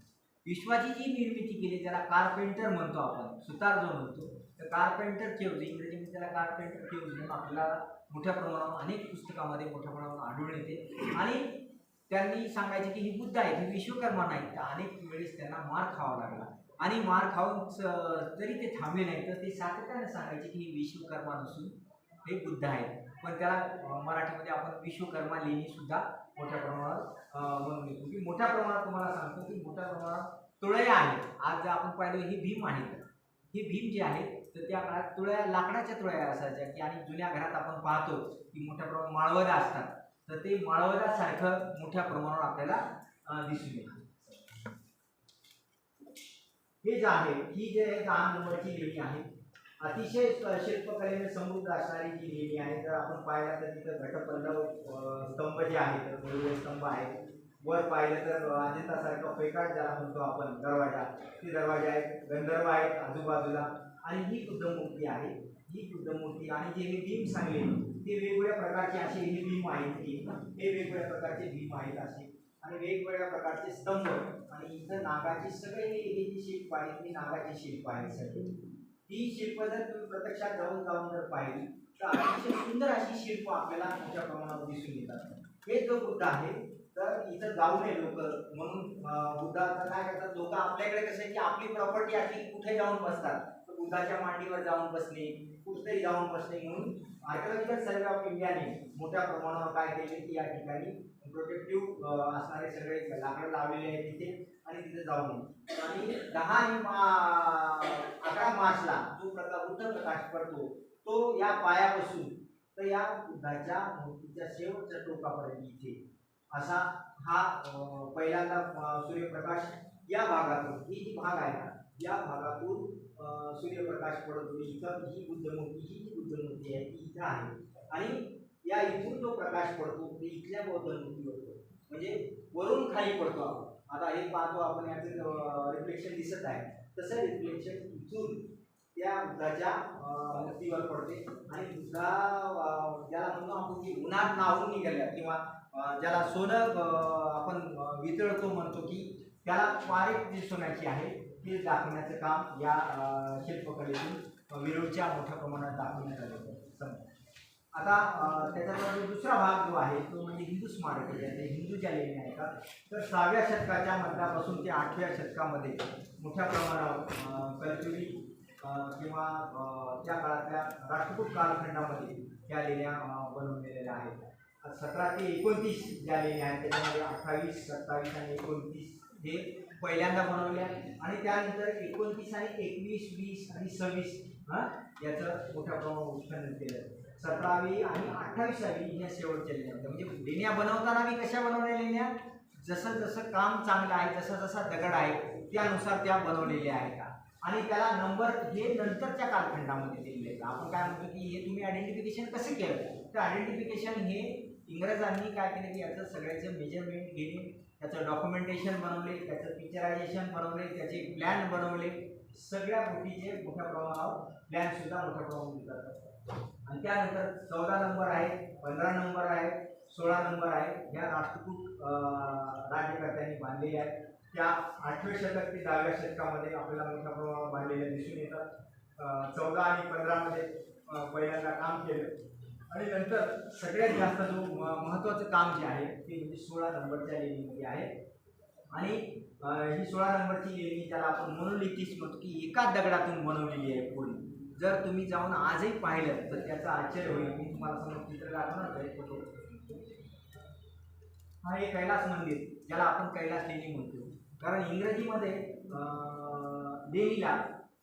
F: विश्वाची जी निर्मिती केली त्याला कार्पेंटर म्हणतो आपण, सुतार जो म्हणतो, तर कार्पेंटर केव्ज इंग्रजीमध्ये त्याला कार्पेंटर केव्ज म्हणून आपल्याला मोठ्या प्रमाणावर अनेक पुस्तकामध्ये मोठ्या प्रमाणावर आढळून येते. आणि त्यांनी सांगायचे की ही बुद्ध आहे, ही विश्वकर्मा नाही. तर अनेक वेळेस त्यांना मार खावा लागला आणि मार खाऊन तरी ते थांबले नाही, तर ते सातत्याने सांगायचे की ही विश्वकर्मा नसून हे बुद्ध आहेत. पण त्याला मराठीमध्ये आपण विश्वकर्मा लेणी सुद्धा मोठ्या प्रमाणात म्हणून येतो. की मोठ्या प्रमाणात तुम्हाला सांगतो की मोठ्या प्रमाणात तुळया आहेत. आज जर आपण पाहिलं हे भीम आहेत, हे भीम जे आहेत तर त्या काळात तुळया लाकडाच्या तुळया असायच्या की, आणि जुन्या घरात आपण पाहतो की मोठ्या प्रमाणात माळवदा असतात, तर ते माळवदासारखं मोठ्या प्रमाणावर आपल्याला दिसून येतं. हे जे आहे ही जे 10 नंबरची लेणी आहे अतिशय शिल्पकलेने समृद्ध असणारी जी लेणी आहे. जर आपण पाहिलं तर तिथं घटपल्लव स्तंभ जे आहेत तर वेगवेगळे स्तंभ आहेत. वर पाहिलं तर अजंतासारखं फेकाट ज्याला म्हणतो आपण दरवाजा, ते दरवाजे आहेत, गंधर्व आहेत आजूबाजूला. आणि ही बुद्धमूर्ती आहे, ही बुद्धमूर्ती. आणि जे हे भीम सांगले ते वेगवेगळ्या प्रकारचे असे हे भीम आहेत, हे वेगवेगळ्या प्रकारचे भीम आहेत असे, आणि वेगवेगळ्या प्रकारचे स्तंभ. आणि इथं नागाची सगळे हे जी शिल्प आहेत ती नागाची शिल्प आहेत सगळी. ही शिल्प जर तुम्ही प्रत्यक्षात जाऊन जर पाहिली तर अतिशय सुंदर अशी शिल्प आपल्याला मोठ्या प्रमाणावर दिसून येतात. हे जो बुद्ध आहे तर इथं जाऊ नये लोक म्हणून बुद्धाचा काय करतात लोक, आपल्याकडे कसं आहे की आपली प्रॉपर्टी अशी कुठे जाऊन बसतात, तर बुद्धाच्या मांडीवर जाऊन बसणे, कुठेतरी जाऊन बसणे. म्हणून आर्किओलॉजिकल सर्वे ऑफ इंडियाने मोठ्या प्रमाणावर काय केले की या ठिकाणी प्रोटेक्टिव्ह असणारे सगळे लाकडं लावलेले आहेत तिथे, आणि तिथे जाऊ नये. आणि 10 आणि 11 मार्चला जो बुद्ध प्रकाश पडतो तो या पायापासून तर या बुद्धाच्या मूर्तीच्या शेवटच्या टोकापर्यंत इथे असा हा पहिल्यांदा सूर्यप्रकाश या भागातून, ही जी भाग आहे ना या भागातून सूर्यप्रकाश पडतो. इथं ही बुद्धमूर्ती, ही जी बुद्धमूर्ती आहे ती इथं आहे. आणि या इथून जो प्रकाश पडतो ते इथल्या बौद्ध मूर्तीवर पडतो, म्हणजे वरून खाली पडतो. आपण आता हे पाहतो आपण याचं रिफ्लेक्शन दिसत आहे, तसं रिफ्लेक्शन इथून त्या बुद्धाच्या मूर्तीवर पडते आणि बुद्धा ज्याला म्हणतो आपण की उन्हात नाहून निघाल्या किंवा ज्याला सोनं आपण वितळतो म्हणतो की त्याला पारेख जी सोन्याची आहे ती दाखवण्याचं काम या शिल्पकलेतून वेरूळच्या मोठ्या प्रमाणात दाखवण्यात आलं होतं. आता त्याचा जो दुसरा भाग जो आहे तो म्हणजे हिंदू स्मारक आहे, ज्याचे हिंदूच्या लेण्या आहेत का. तर 6व्या शतकाच्या मध्यापासून ते 8व्या शतकामध्ये मोठ्या प्रमाणावर कलचुरी किंवा त्या काळातल्या राष्ट्रकूट कालखंडामध्ये त्या लेण्या बनवलेल्या आहेत. 17 ते 29 ज्या लेण्या आहेत त्याच्यामध्ये 28, 27 आणि 29 हे पहिल्यांदा बनवल्या आणि त्यानंतर 29 आणि 21, 20 आणि 26 याचं मोठ्या प्रमाणावर उत्खनन केलं. 17वी आणि 28वी ह्या शेवटच्या लेण्या होत्या. म्हणजे लेण्या बनवताना मी कशा बनवल्या लेण्या, जसं जसं काम चांगलं आहे, जसा जसा दगड आहे त्यानुसार त्या बनवलेल्या आहेत आणि त्याला नंबर हे नंतरच्या कालखंडामध्ये दिलेले आहेत. आपण काय म्हणतो की हे तुम्ही आयडेंटिफिकेशन कसं केलं, तर आयडेंटिफिकेशन हे इंग्रजांनी काय केलं की याचं सगळ्याचं मेजरमेंट घेणे, त्याचं डॉक्युमेंटेशन बनवले, त्याचं पिक्चरायझेशन बनवले, त्याचे प्लॅन बनवले, सगळ्या गोष्टीचे मोठ्या प्रमाणावर प्लॅनसुद्धा मोठ्या प्रमाणात दिले आणि त्यानंतर 14 नंबर आहे, 15 नंबर आहे, 16 नंबर आहे ह्या राष्ट्रकूट राज्यकर्त्यांनी बांधलेल्या आहेत. त्या 8व्या शतक ते 10व्या शतकामध्ये आपल्याला मोठ्या प्रमाणावर बांधलेल्या दिसून येतात. 14 आणि 15मध्ये पहिल्यांदा काम केलं आणि नंतर सगळ्यात जास्त जो महत्त्वाचं काम जे आहे ते म्हणजे 16 नंबरच्या लेणीमध्ये आहे आणि ही 16 नंबरची लेणी ज्याला आपण मोनोलिथिक म्हणतो की एका दगडातून बनवलेली आहे पूर्ण. जर तुम्ही जाऊन आजही पाहिलं तर त्याचं आश्चर्य होईल. मी तुम्हाला समोर चित्र दाखवणार आहे फोटो. हा एक कैलास मंदिर ज्याला आपण कैलास लेणी म्हणतो, कारण इंग्रजीमध्ये लेणीला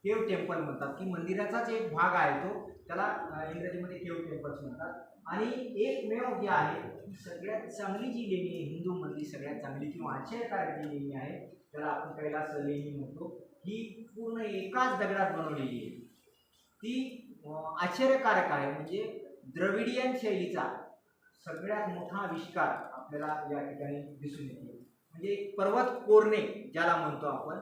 F: केव टेम्पल म्हणतात की मंदिराचाच एक भाग आहे तो, त्याला इंग्रजीमध्ये केव टेम्पल्स म्हणतात. आणि एकमेव जे आहे की सगळ्यात चांगली जी लेणी आहे हिंदूमधली सगळ्यात चांगली किंवा आश्चर्यकारक जी लेणी आहे त्याला आपण कैलास लेणी म्हणतो, ही पूर्ण एकाच दगडात बनवलेली आहे. ती आश्चर्यकारक आहे. म्हणजे द्रविडियन शैलीचा सगळ्यात मोठा आविष्कार आपल्याला या ठिकाणी दिसून येतो. म्हणजे पर्वत कोरणे ज्याला म्हणतो आपण,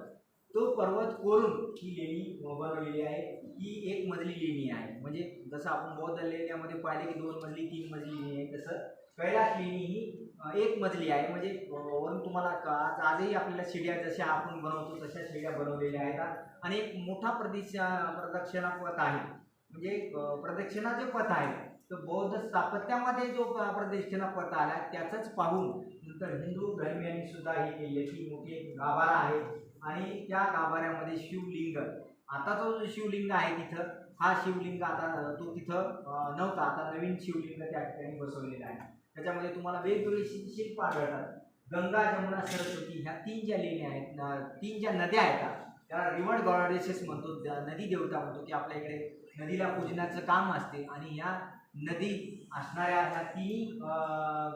F: तो पर्वत कोरून ही लेणी बनवलेली आहे. ही एक मजली लेणी आहे. म्हणजे जसं आपण बौद्ध लेण्यामध्ये पाहिले की 2 मजली 3 मजली लेणी आहे, तसं कैलास लेणी ही 1 मजली आहे. म्हणजे वरून तुम्हाला आजही आपल्याला शिड्या जशा आपण बनवतो तशा शिड्या बनवलेल्या आहेत आणि एक मोठा प्रदक्षिणा पथ आहे. म्हणजे प्रदक्षिणाचे पथ आहे तर बौद्ध स्थापत्यामध्ये जो प्रदक्षिणा पथ आला त्याचंच पाहून नंतर हिंदू धर्मियांनी सुद्धा हे केले की मोठे गाभारा आहे आणि त्या गाभाऱ्यामध्ये शिवलिंग, आता जो शिवलिंग आहे तिथं, हा शिवलिंग आता तो तिथं नव्हता, आता नवीन शिवलिंग त्या ठिकाणी बसवलेला आहे. त्याच्यामध्ये तुम्हाला वेगवेगळे शिल्प आढळतात. गंगा, जमुना, सरस्वती ह्या 3 ज्या लेण्या आहेत, 3 ज्या नद्या आहेत त्याला रिव्हर गॉडेसेस म्हणतो, नदी देवता म्हणतो की आपल्या इकडे नदीला पूजनाचं काम असते आणि ह्या नदी असणाऱ्या ह्या 3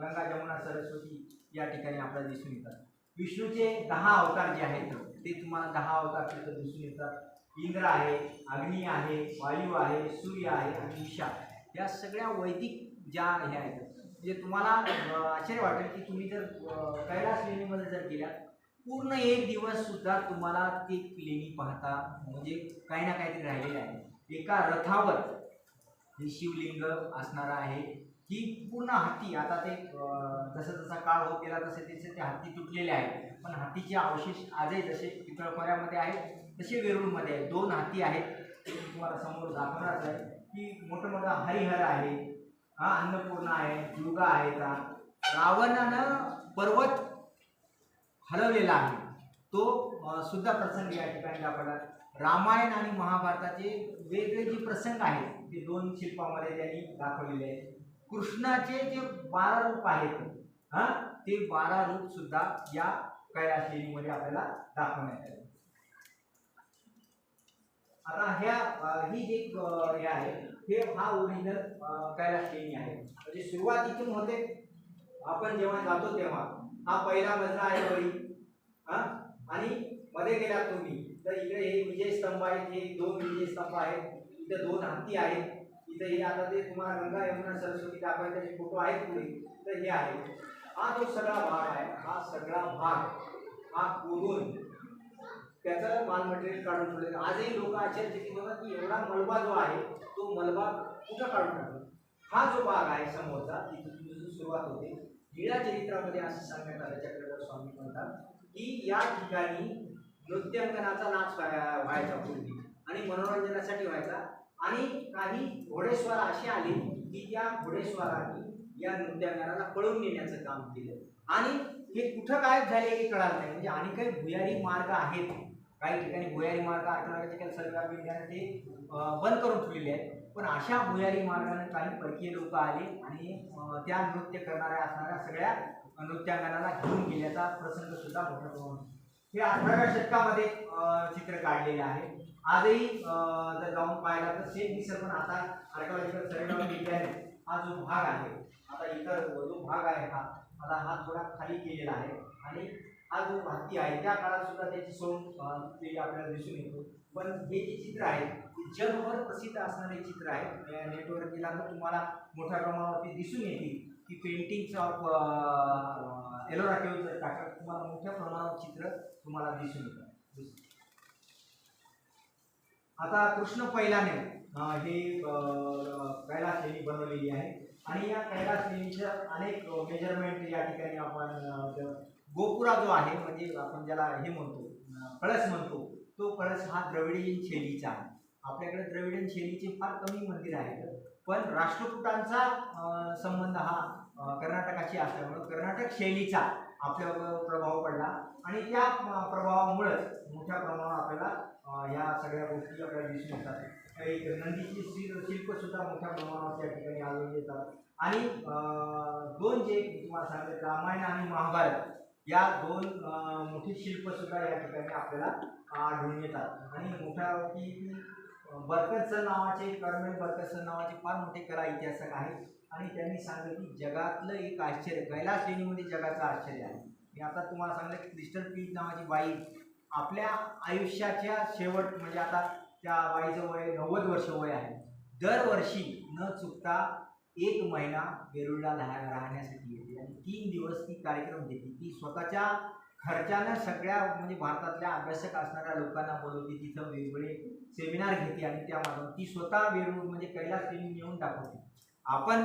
F: गंगा, जमुना, सरस्वती या ठिकाणी आपल्याला दिसून येतात. विष्णूचे 10 अवतार जे आहेत ते तुम्हाला 10 अवतार तिथं दिसून येतात. इंद्र आहे, अग्नी आहे, वायू आहे, सूर्य आहे आणि ईशा, या सगळ्या वैदिक ज्या ह्या आहेत. म्हणजे तुम्हाला आश्चर्य वाटेल की तुम्ही जर कैलास लेणीमध्ये जर गेला पूर्ण एक दिवस सुद्धा तुम्हाला ती लेणी पाहता म्हणजे काही ना काहीतरी राहिलेलं आहे. एका रथावर हे शिवलिंग असणार आहे. ही पूर्ण हत्ती, आता ते जसं जसा काळ होत गेला तसे ते हत्ती तुटलेले आहेत, पण हत्तीचे अवशेष आजही जसे पितळखोऱ्यामध्ये आहेत तसे वेरूळमध्ये आहेत. 2 हत्ती आहेत ते तुम्हाला समोर दाखवणारच आहे की मोठं मोठा हरिहर आहे, अन्नपूर्णा आहे, युगा आहेत. रावणानं पर्वत हलवलेला आहे तो सुद्धा प्रसंग या ठिकाणी दाखवला. रामायण आणि महाभारताचे वेगवेगळे जे प्रसंग आहेत ते 2 शिल्पामध्ये त्यांनी दाखवलेले आहेत. कृष्णाचे जे 12 रूप आहेत ते 12 रूप सुद्धा या कैलास लेणीमध्ये आपल्याला दाखवण्यात आले. आता ही जी हे आहे हा ओरिजिनल कैलास लेणी आहे. म्हणजे सुरुवात इथून होते, आपण जेव्हा जातो तेव्हा हा पहिला मजला आहे वरी, आणि मध्ये गेलात तुम्ही तर इकडे हे विजयस्तंभ आहेत, हे 2 विजयस्तंभ आहेत, इथे 2 हत्ती आहेत, इथे हे आता ते तुम्हाला गंगा, यमुना, सरस्वती दाखवायचे त्याचे फोटो आहेत पुढे, तर हे आहे. हा जो सगळा भाग आहे, हा सगळा भाग हा कोरून त्याचं माल मटेरियल काढून ठेवलेलं. आजही लोक आश्चर्यचकित होतात की एवढा मलबा जो आहे तो मलबा कुठं काढून टाकतो. हा जो भाग आहे समोरचा तिथून सुरुवात होते. लीळा चरित्रामध्ये असं सांगण्यात आलं, चक्रधर स्वामी म्हणतात की या ठिकाणी नृत्यांकनाचा नाच व्हायचा पूर्वी आणि मनोरंजनासाठी व्हायचा. आणि काही घोडेस्वार असे आले की त्या घोडेस्वारांनी या नृत्यांगनाला पळून नेण्याचं काम केलं आणि हे कुठं गायब झाले हे कळालं नाही. म्हणजे आणि काही भुयारी मार्ग आहेत, काही ठिकाणी भुयारी मार्ग आर्किओलॉजिकल सर्वे ऑफ इंडियाने ते बंद करून ठेवलेले आहेत. पण अशा भुयारी मार्गाने काही परकीय लोक आले आणि त्या नृत्य करणाऱ्या असणाऱ्या सगळ्या नृत्यांगनाला घेऊन गेल्याचा प्रसंग सुद्धा मोठ्या प्रमाणात हे 18व्या शतकामध्ये चित्र काढलेले आहे. आजही जर जाऊन पाहिला तर सेम दिसत. पण आता आर्किओलॉजिकल सर्वे ऑफ इंडियाने हा जो भाग आहे, आता इतर जो भाग आहे हा आता हा थोडा खाली केलेला आहे आणि हा जो हत्ती आहे त्या काळात सुद्धा त्याची सोंग ते आपल्याला दिसून येतो. पण हे जे चित्र आहे ते जगभर प्रसिद्ध असणारे चित्र आहे. नेटवर गेला तर तुम्हाला मोठ्या प्रमाणावरती दिसून येतील की पेंटिंग्स ऑफ एलोरा केव्ह जर टाकलं तुम्हाला मोठ्या प्रमाणावर चित्र तुम्हाला दिसून येतात. आता कृष्ण पैलाने हे कैलास लेणी बनवलेली आहे आणि या कैलास लेणीचं अनेक मेजरमेंट या ठिकाणी आपण गोपुरा जो आहे म्हणजे आपण ज्याला हे म्हणतो कळस म्हणतो, तो कळस हा द्रविडियन शैलीचा आहे. आपल्याकडे द्रविडियन शैलीचे फार कमी मंदिर आहेत, पण राष्ट्रकूटांचा संबंध हा कर्नाटकाशी असल्यामुळे कर्नाटक शैलीचा आपल्यावर प्रभाव पडला आणि त्या प्रभावामुळेच मोठ्या प्रमाणावर आपल्याला या सगळ्या गोष्टी आपल्याला दिसून येतात. काही नंदीची शिल्प सुद्धा मोठ्या प्रमाणावर त्या ठिकाणी आढळून येतात. आणि दोन जे तुम्हाला सांगितले रामायण आणि महाभारत या दोन मोठी शिल्प सुद्धा या ठिकाणी आपल्याला आढळून येतात. आणि मोठ्या की बरकतसर नावाचे कर्नल बरकतसर नावाचे फार मोठे कला इतिहासक आहेत आणि त्यांनी सांगितलं की जगातलं एक आश्चर्य कैलास लेणीमध्ये जगाचं आश्चर्य आहे. मी आता तुम्हाला सांगितलं की क्रिस्टल पीठ नावाची बाई आपल्या आयुष्याच्या शेवट म्हणजे आता त्या बाईचं वय 90 वर्ष वय आहे. दरवर्षी न चुकता 1 महिना वेरूळला राहण्यासाठी येते आणि 3 दिवस ती कार्यक्रम घेते. ती स्वतःच्या खर्चानं सगळ्या म्हणजे भारतातल्या अभ्यासक असणाऱ्या लोकांना बोलवते, तिथं वेगवेगळे सेमिनार घेते आणि त्यामधून ती स्वतः वेरूळ म्हणजे कैलास लेणी येऊन दाखवते. आपण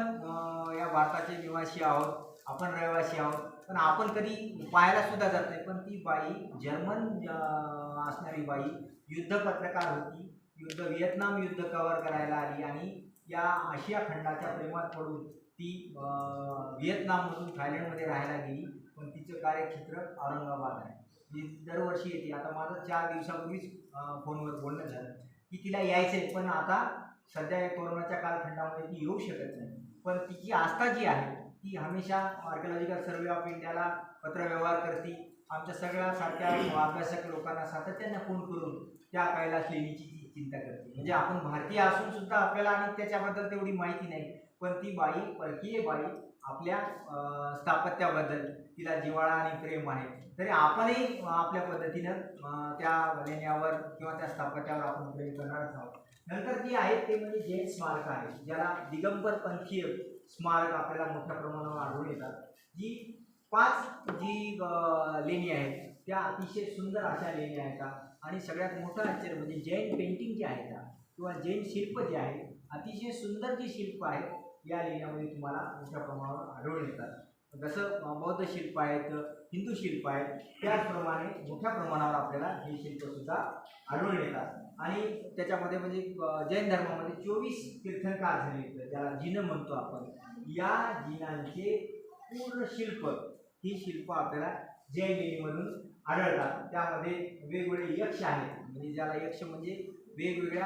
F: या भारताचे निवासी आहोत, आपण रहिवासी आहोत, पण आपण कधी पाहायला सुद्धा जात नाही. पण ती बाई जर्मन असणारी बाई युद्ध पत्रकार होती, व्हिएतनाम युद्ध कव्हर करायला आली आणि या आशिया खंडाच्या प्रेमात पडून ती व्हिएतनाममधून थायलंडमध्ये राहायला गेली. पण तिचं कार्यक्षेत्र औरंगाबाद आहे. ती दरवर्षी येते. आता माझं 4 दिवसापूर्वीच फोनवर बोलणं झालं की तिला यायचं आहे, पण आता सध्या या कोरोनाच्या कालखंडामध्ये ती येऊ शकत नाही. पण तिची आस्था जी आहे ती हमेशा आर्किओलॉजिकल सर्वे ऑफ इंडियाला पत्रव्यवहार करते. आमच्या सगळ्या सारख्या अभ्यासक लोकांना सातत्याने फोन करून त्या कैलास लेणीची ती चिंता करते. म्हणजे आपण भारतीय असून सुद्धा आपल्याला आणि त्याच्याबद्दल तेवढी माहिती नाही. पण ती बाई परकीय बाई आपल्या स्थापत्याबद्दल तिला जिव्हाळा आणि प्रेम आहे. तरी आपणही आपल्या पद्धतीनं त्या लेण्यावर किंवा त्या स्थापत्यावर आपण प्रेम करणारच आहोत. नंतर जी आहेत ते म्हणजे जैन स्मारक आहे, ज्याला दिगंबर पंथीय स्मारक आपल्याला मोठ्या प्रमाणावर आढळून येतात. जी 5 जी लेणी आहेत त्या अतिशय सुंदर अशा लेणी आहेत. आणि सगळ्यात मोठं आश्चर्य म्हणजे जैन पेंटिंग जे आहेत किंवा जैन शिल्प जे आहे अतिशय सुंदर जी शिल्प आहेत या लेण्यामध्ये तुम्हाला मोठ्या प्रमाणावर आढळून येतात. जसं बौद्ध शिल्प आहेत, हिंदू शिल्प आहेत, त्याचप्रमाणे मोठ्या प्रमाणावर आपल्याला हे शिल्पसुद्धा आढळून येतात. आणि त्याच्यामध्ये म्हणजे जैन धर्मामध्ये 24 तीर्थंकार झाले, ज्याला जिन म्हणतो आपण. या जिनांचे पूर्ण शिल्प ही शिल्प आपल्याला जैन लेणीमधून आढळतात. त्यामध्ये वेगवेगळे यक्ष आहेत, म्हणजे ज्याला यक्ष म्हणजे वेगवेगळ्या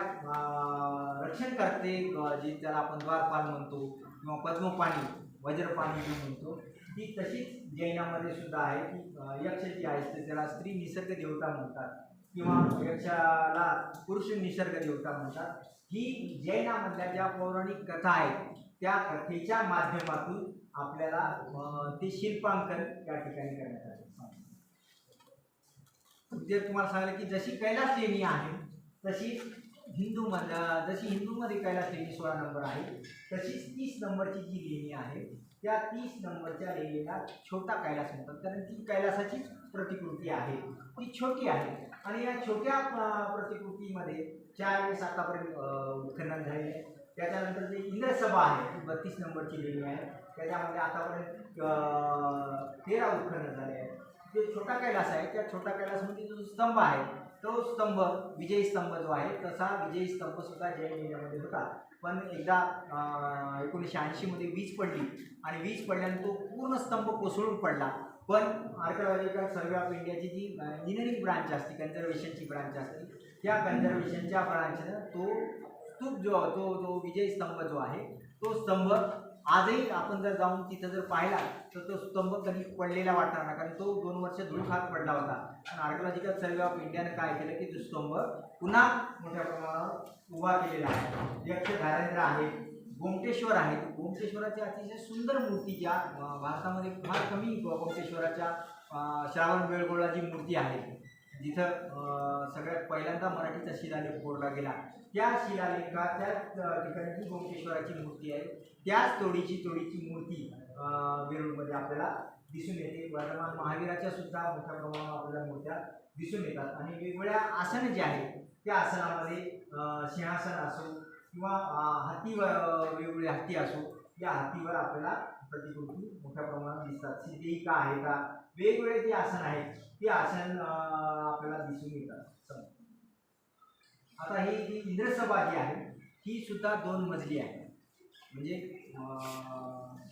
F: रक्षण करते, जे त्याला आपण द्वारपाल म्हणतो किंवा पद्मपाणी वज्रपाणी जे म्हणतो, ती तशीच जैनामध्ये सुद्धा आहे की यक्ष जी आहे तर त्याला स्त्री निसर्ग देवता म्हणतात किंवा यक्षाला पुरुष निसर्ग देवता म्हणतात. ही जैनामधल्या ज्या पौराणिक कथा आहेत त्या कथेच्या माध्यमातून आपल्याला ते शिल्पांकन या ठिकाणी करण्यात आले. जे तुम्हाला सांगितलं की जशी कैलास लेणी आहे तशी जशी हिंदूमध्ये कैलास लेणी 16 नंबर आहे, तशीच 30 नंबरची जी लेणी आहे त्या 30 नंबरच्या लेणीला छोटा कैलास म्हणतात, कारण ती कैलासाची प्रतिकृती आहे ती छोटी आहे आणि या छोट्या प्रतिकृतीमध्ये 4 वेळेस आतापर्यंत उत्खनन झालेले आहे. त्याच्यानंतर जे इंद्रसभा आहे ती 32 नंबरची लेणी आहे, त्याच्यामध्ये आतापर्यंत 13 उत्खनन झाले आहेत. जे छोटा कैलास आहे त्या छोटा कैलासमध्ये जो स्तंभ आहे तो स्तंभ विजयी स्तंभ जो आहे तसा विजयी स्तंभ सुद्धा जैन लेण्यामध्ये होता. पण एकदा 1980 मध्ये वीज पडली आणि वीज पडल्याने तो पूर्ण स्तंभ कोसळून पडला. पण आर्किओलॉजिकल सर्वे ऑफ इंडियाची जी इंजिनिअरिंग ब्रांच असते, कन्झर्वेशनची ब्रांच असते, त्या कन्झर्वेशनच्या ब्रांचनं तो स्तूप जो विजय स्तंभ जो आहे तो स्तंभ आजही आपण जर जाऊन तिथं जर पाहिला तर तो स्तंभ कधी पडलेला वाटणार नाही, कारण तो 2 वर्ष धुळखात पडला होता. आणि आर्किओलॉजिकल सर्वे ऑफ इंडियाने काय केलं की तो स्तंभ पुन्हा मोठ्या प्रमाणावर उभा केलेला आहे. यक्षधारेंद्र आहे, गोमटेश्वर आहे. गोमटेश्वराची अतिशय सुंदर मूर्ती ज्या भारतामध्ये फार कमी गोमटेश्वराच्या श्रावण बेळगोळाची मूर्ती आहे, जिथं सगळ्यात पहिल्यांदा मराठीचा शिलालेख कोरला गेला. त्या शिलालेखाच्याच ठिकाणी जी गोमटेश्वराची मूर्ती आहे त्याच तोडीची मूर्ती वेरूळमध्ये आपल्याला दिसून येते. वर्तमान महावीराच्या सुद्धा मोठ्या प्रमाणावर आपल्याला मूर्त्या दिसून येतात. आणि वेगवेगळ्या आसनं जे आहेत त्या आसनामध्ये सिंहासन असो किंवा हत्तीवर वेगवेगळे हत्ती असो, या हत्तीवर आपल्याला प्रतिकृती मोठ्या प्रमाणात दिसतात. सिद्धिका आहे का, वेगवेगळे जे आसन आहेत ते आसन आपल्याला दिसून येतात. आता ही जी इंद्रसभा जी आहे ही सुद्धा 2 मजली आहे. म्हणजे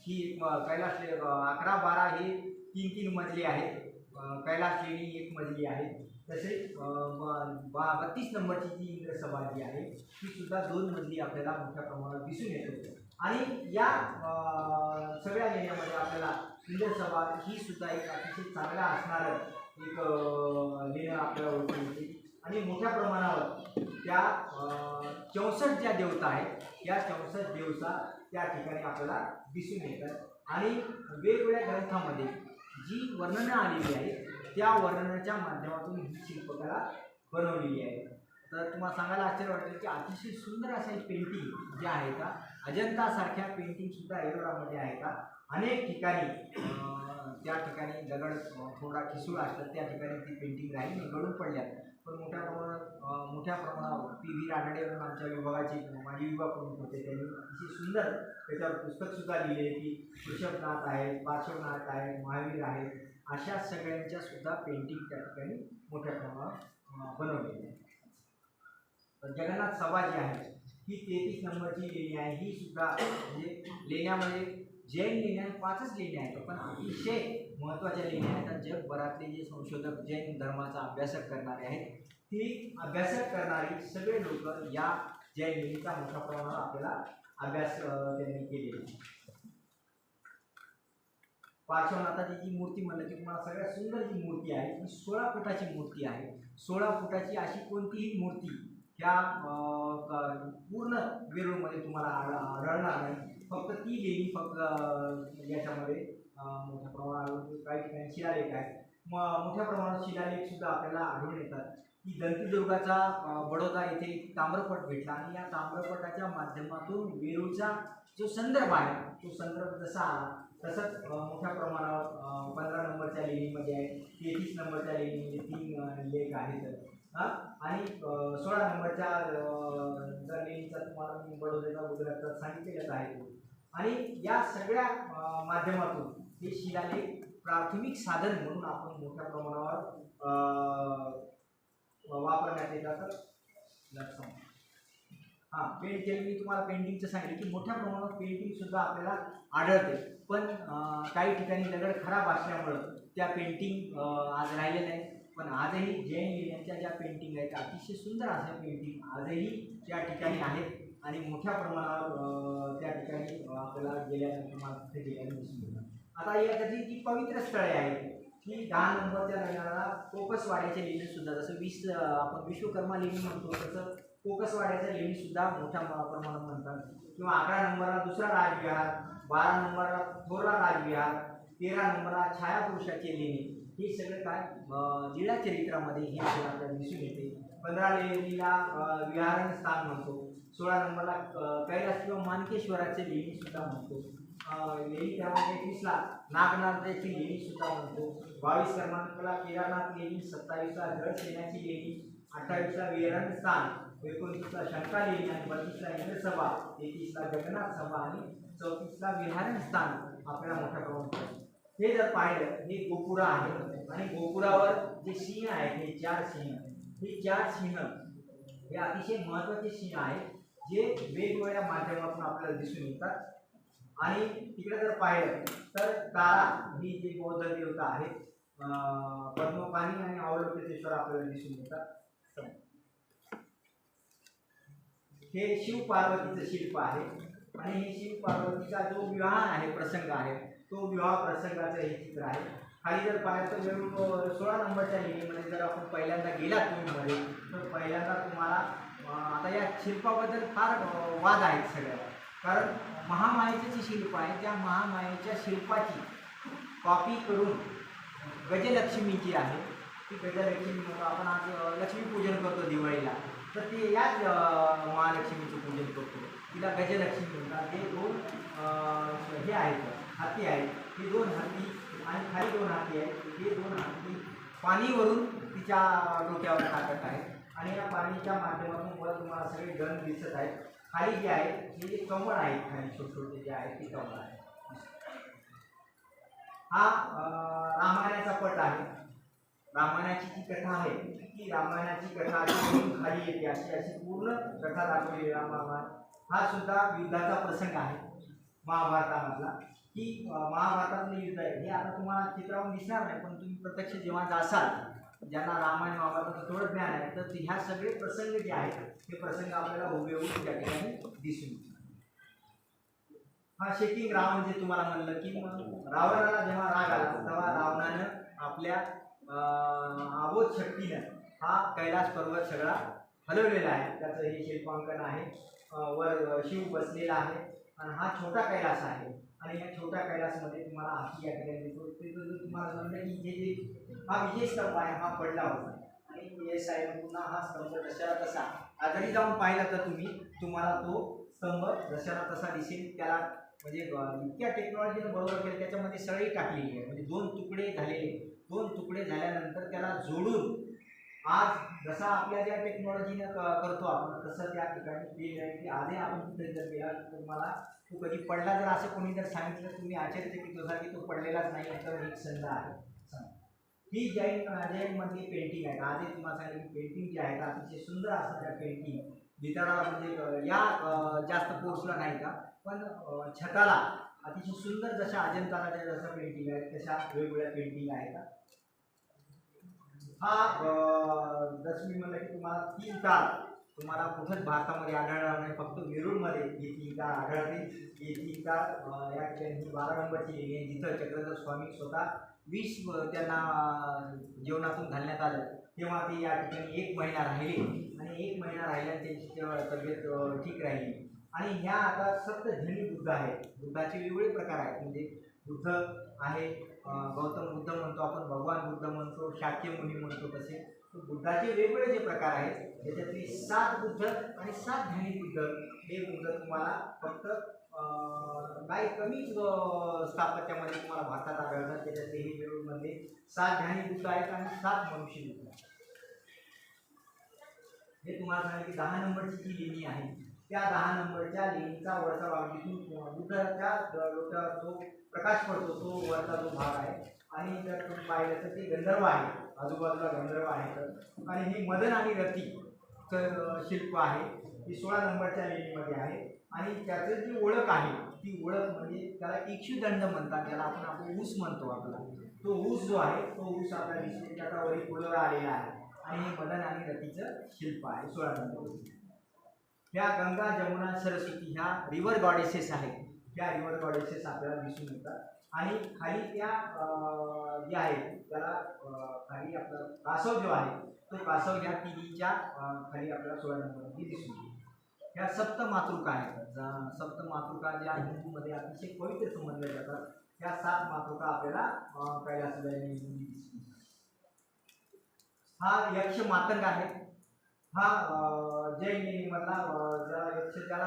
F: ही कैलास 11-12 हे 3-3 मजली आहेत. कैलास लेणी 1 मजली आहे. तसेच 32 नंबरची जी इंद्रसभा जी आहे ती सुद्धा 2 मजली आपल्याला मोठ्या प्रमाणात दिसून येते. आणि या सगळ्या लेण्यामध्ये आपल्याला इंद्रसभा ही सुद्धा एक अतिशय चांगला असणारं एक लेणं आपल्याला ओळखून येते. आणि मोठ्या प्रमाणावर त्या 64 ज्या देवता आहेत या 64 देवता त्या ठिकाणी आपल्याला दिसून येतात. आणि वेगवेगळ्या ग्रंथामध्ये जी वर्णनं आलेली आहेत त्या वर्णनाच्या माध्यमातून ही शिल्पकला बनवलेली आहे. तर तुम्हाला सांगायला आश्चर्य वाटेल की अतिशय सुंदर अशा पेंटिंग ज्या आहेत का अजंतासारख्या पेंटिंगसुद्धा एलोरामध्ये आहेत का. अनेक ठिकाणी त्या ठिकाणी दगड थोडा ठिसूळ असतात, त्या ठिकाणी ती पेंटिंग राहिली गळून पडल्यात. पण मोठ्या प्रमाणावर P.V. रानडे म्हणून आमच्या विभागाचे माजी विभाग प्रमुख होते, त्यांनी अतिशय सुंदर त्याच्यावर पुस्तकसुद्धा लिहिले की ऋषभनाथ आहेत, पार्श्वनाथ आहेत, महावीर आहेत, अशा सगळ्यांच्या सुद्धा पेंटिंग त्या ठिकाणी मोठ्या प्रमाणावर बनवलेली आहे. जगन्नाथ सभा जी आहे ही 33 नंबरची लेणी आहे. ही सुद्धा म्हणजे लेण्यामध्ये जैन लेण्या 5च लेण्या आहेत, पण अतिशय महत्त्वाच्या लेण्या आहेत. जगभरातले जे संशोधक जैन धर्माचा अभ्यासक करणारे आहेत ती अभ्यासक करणारी सगळे लोक या जैन लेणीचा मोठ्या प्रमाणावर आपल्याला अभ्यास त्यांनी केलेला. पार्श्वनाथाची जी मूर्ती म्हणलं की तुम्हाला सगळ्यात सुंदर जी मूर्ती आहे ती 16 फुटाची मूर्ती आहे. 16 फुटाची अशी कोणतीही मूर्ती ह्या पूर्ण वेरूळमध्ये तुम्हाला आढळणार नाही. फक्त ती लेणी फक्त याच्यामध्ये मोठ्या प्रमाणावर काही ठिकाणी शिलालेख आहेत. मोठ्या प्रमाणात शिलालेख सुद्धा आपल्याला आढळून येतात की दंतीदुर्गाचा बडोदा येथे ताम्रपट भेटला आणि या ताम्रपटाच्या माध्यमातून वेरूळचा जो संदर्भ आहे तो संदर्भ जसा आला तसंच मोठ्या प्रमाणावर 15 नंबरच्या लेणीमध्ये आहे, 33 नंबरच्या लेणीमध्ये 3 लेख आहेत आणि 16 नंबरच्या जर लेणीचा तुम्हाला मी बडोद्याचा गुजरातचा सांगितलेलाच आहे. आणि या सगळ्या माध्यमातून हे शिलालेख प्राथमिक साधन म्हणून आपण मोठ्या प्रमाणावर वापरण्यात येतात. पेंटिंग मी तुम्हाला पेंटिंगचं सांगितलं की मोठ्या प्रमाणात पेंटिंग सुद्धा आपल्याला आढळते. पण काही ठिकाणी दगड खराब असल्यामुळं त्या पेंटिंग आज राहिलेल्या नाही. पण आजही जैन लेण्यांच्या ज्या पेंटिंग आहेत अतिशय सुंदर अशा पेंटिंग आजही त्या ठिकाणी आहेत आणि मोठ्या प्रमाणावर त्या ठिकाणी आपल्याला गेल्यानंतर तिथे गेल्याने दिसून येतात. आता याच्याची जी पवित्र स्थळे आहेत की 10 नंबरच्या लेण्याला कोकसवाड्याच्या लेणी सुद्धा, जसं 20 आपण विश्वकर्मा लेणी म्हणतो तसं कोकसवाड्याच्या लेणी सुद्धा मोठ्या प्रमाणात म्हणतात. किंवा 11 नंबरला दुसरा राजविहार, 12 नंबरला थोरला राजविहार, 13 नंबरला छायापुरुषाची लेणी, हे सगळं काय लीळा चरित्रामध्ये हे आपल्याला दिसून येते. 15 लेणीला विहारण स्थान म्हणतो, 16 नंबरला कैलास किंवा मानकेश्वराचे लेणी सुद्धा म्हणतो. लेणी क्रमांक 21ला नागनाथाची लेणी सुद्धा म्हणतो. 22 क्रमांकाला केदारनाथ लेणी, 27ला जळसेनाची लेणी, 28ला विहरण स्थान, 29ला शंका लेणी आणि 32ला इंद्रसभा, 33ला जगन्नाथ सभा आणि 34ला विहारण स्थान आपल्याला मोठ्या प्रमाणात. हे जर पाहिलं, हे गोपुरा आहे आणि गोपुरावर जे सिंह आहेत, हे 4 सिंह, हे 4 सिंह हे अतिशय महत्त्वाचे सिंह आहेत, जे वेगवेगळ्या माध्यमातून आपल्याला दिसून येतात. आणि तिकडे जर पाहिलं तर तारा ही जी बौद्ध देवता आहेत, पद्मपाणी आणि अवलोकितेश्वर आपल्याला दिसून येतात. हे शिव पार्वतीचं शिल्प आहे आणि हे शिव पार्वतीचा जो विवाह आहे, प्रसंग आहे, तो विवाह प्रसंगाचं हे चित्र आहे. खाली जर पाहिलं तर वेळू 16 नंबरच्या लेणीमध्ये जर आपण पहिल्यांदा गेलात तुम्ही मध्ये, तर पहिल्यांदा तुम्हाला आता या शिल्पाबद्दल फार वाद आहेत सगळ्याला. कारण महामायेचे जे शिल्प आहे, त्या महामायेच्या शिल्पाची कॉपी करून गजलक्ष्मी आहे, ती गजलक्ष्मी म्हणून आपण आज लक्ष्मीपूजन करतो दिवाळीला, तर ते याच महालक्ष्मीचं पूजन करतो, तिला गजलक्ष्मी म्हणतात. हे 2 हे आहेत, हाती आहेत, हे 2 हाती आणि खाली 2 हाती आहेत. हे 2 हाती पाणीवरून तिच्या डोक्यावर टाकत आहेत आणि या पाणीच्या माध्यमातून वर तुम्हाला सगळे गण दिसत आहेत. खाली जे आहे हे जे कमळ आहेत, खाली छोटे छोटे जे आहेत ते कमळ आहेत. हा रामायणाचा पट आहे. रामायणाची जी कथा आहे, ती रामायणाची कथा अशी खाली येते, अशी पूर्ण कथा दाखवली रामायण. हा सुद्धा युद्धाचा प्रसंग आहे महाभारतामधला, की महाभारतातलं युद्ध आहे. हे आता तुम्हाला चित्रावरून दिसणार नाही, पण तुम्ही प्रत्यक्ष जेव्हा जासाल, ज्यांना रामायण महाभारताचं थोडं ज्ञान आहे, तर ह्या सगळे प्रसंग जे आहेत ते प्रसंग आपल्याला हुबेहूब त्या ठिकाणी दिसून येतात. हा शेकिंग रावण जे तुम्हाला म्हणलं, की रावणाला जेव्हा राग आला तेव्हा रावणानं आपल्या अबोध शक्तीनं हा कैलास पर्वत सगळा हलवलेला आहे. त्याचं हे शिल्पांकन आहे. वर शिव बसलेला आहे आणि हा छोटा कैलास आहे. आणि या छोट्या कैलासमध्ये तुम्हाला हाती या ठिकाणी दिसतो. ते तुम्हाला समजलं की हे जे हा विजय स्तंभ आहे, हा पडला होता आणि विजय साहेब पुन्हा हा स्तंभ जशाला तसा आजही जाऊन पाहिला तर तुम्हाला तो स्तंभ जशाला तसा दिसेल. त्याला म्हणजे इतक्या टेक्नॉलॉजीने बरोबर केलं, त्याच्यामध्ये सळई टाकलेली आहे, म्हणजे 2 तुकडे झालेले. 2 तुकडे झाल्यानंतर त्याला जोडून आज जसा आपल्या ज्या टेक्नॉलॉजीनं करतो आपण, तसं त्या ठिकाणी केलं आहे. की आजही आपण कुठे जर गेला तर तुम्हाला तो कधी पडला जर असं कोणी जर सांगितलं, तुम्ही आश्चर्यचकित होता की तो पडलेलाच नाही, याच्यावर एक संध आहे. ही जैनमधली पेंटिंग आहे. आजही तुम्हाला सांगितलं की पेंटिंग जी आहे अतिशय सुंदर असतात. त्या पेंटिंग भितडाला म्हणजे या जास्त पोर्सला नाही का, पण छताला अतिशय सुंदर जशा अजंताला जशा पेंटिंग आहेत तशा वेगवेगळ्या पेंटिंग आहेत. हा जसं मी म्हणलं की तुम्हाला 3 तार तुम्हाला कुठंच भारतामध्ये आढळणार नाही, फक्त वेरूळमध्ये ही 3 तार आढळते. ही 3 तार या ठिकाणी 12 नंबरची लेणी आहे, जिथं चक्रधर स्वामी स्वतः 20 त्यांना जेवणातून घालण्यात आलं, तेव्हा ते या ठिकाणी 1 महिना राहिले आणि 1 महिना राहिल्याने त्यांची तब्येत ठीक राहिली. आणि ह्या आता सप्तधनी बुद्ध आहेत. बुद्धाचे वेगवेगळे प्रकार आहेत, म्हणजे बुद्ध आहे, गौतम बुद्ध म्हणतो आपण, भगवान बुद्ध म्हणतो, शाक्य मुनी म्हणतो. तसे बुद्धाचे वेगवेगळे जे प्रकार आहेत, त्याच्यातले 7 बुद्ध आणि 7 ध्यानी बुद्ध हे बुद्ध तुम्हाला फक्त काही कमीच स्थापत्यामध्ये तुम्हाला भारतात आढळतात. त्याच्यातले हे वेरूळमध्ये 7 ध्यानी बुद्ध आहेत आणि 7 मनुष्य बुद्ध आहेत. हे तुम्हाला सांगितलं की 10 नंबरची जी लेणी आहे, त्या 10 नंबरच्या लेणीचा वरचा भाग जिथून बुद्धाच्या डोक्यावर जो प्रकाश पडतो तो वरचा जो भाग आहे. आणि जर तुम्ही पाहिलं तर ते गंधर्व आहे, आजूबाजूला गंधर्व आहेत. आणि हे मदन आणि रतीचं शिल्प आहे, ती 16 नंबरच्या लेणीमध्ये आहे. आणि त्याचं जी ओळख आहे ती ओळख म्हणजे त्याला इक्षुदंड म्हणतात, ज्याला आपण ऊस म्हणतो. आपला तो ऊस जो आहे तो ऊस आपल्याला दिसते, त्याचा वरी फुलोरा आलेला आहे. आणि हे मदन आणि रतीचं शिल्प आहे 16 नंबर. ह्या गंगा, जमुना, सरस्वती ह्या रिव्हर गॉडेसेस आहेत. ह्या रिव्हर गॉडेसेस आपल्याला दिसून येतात. आणि खाली त्या जे आहेत त्याला खाली आपला कासव जो आहे तो कासव ह्या तिन्हीच्या खाली आपल्याला 16 नंबरमध्ये दिसून येतो. ह्या सप्तमातृका आहेत. सप्तमातृका ज्या हिंदूमध्ये अतिशय पवित्र समजल्या जातात, ह्या 7 मातृका आपल्याला कैलासमध्ये दिसून येतात. हा यक्ष मातंग आहे. हा जैन लेणीमधला यक्ष त्याला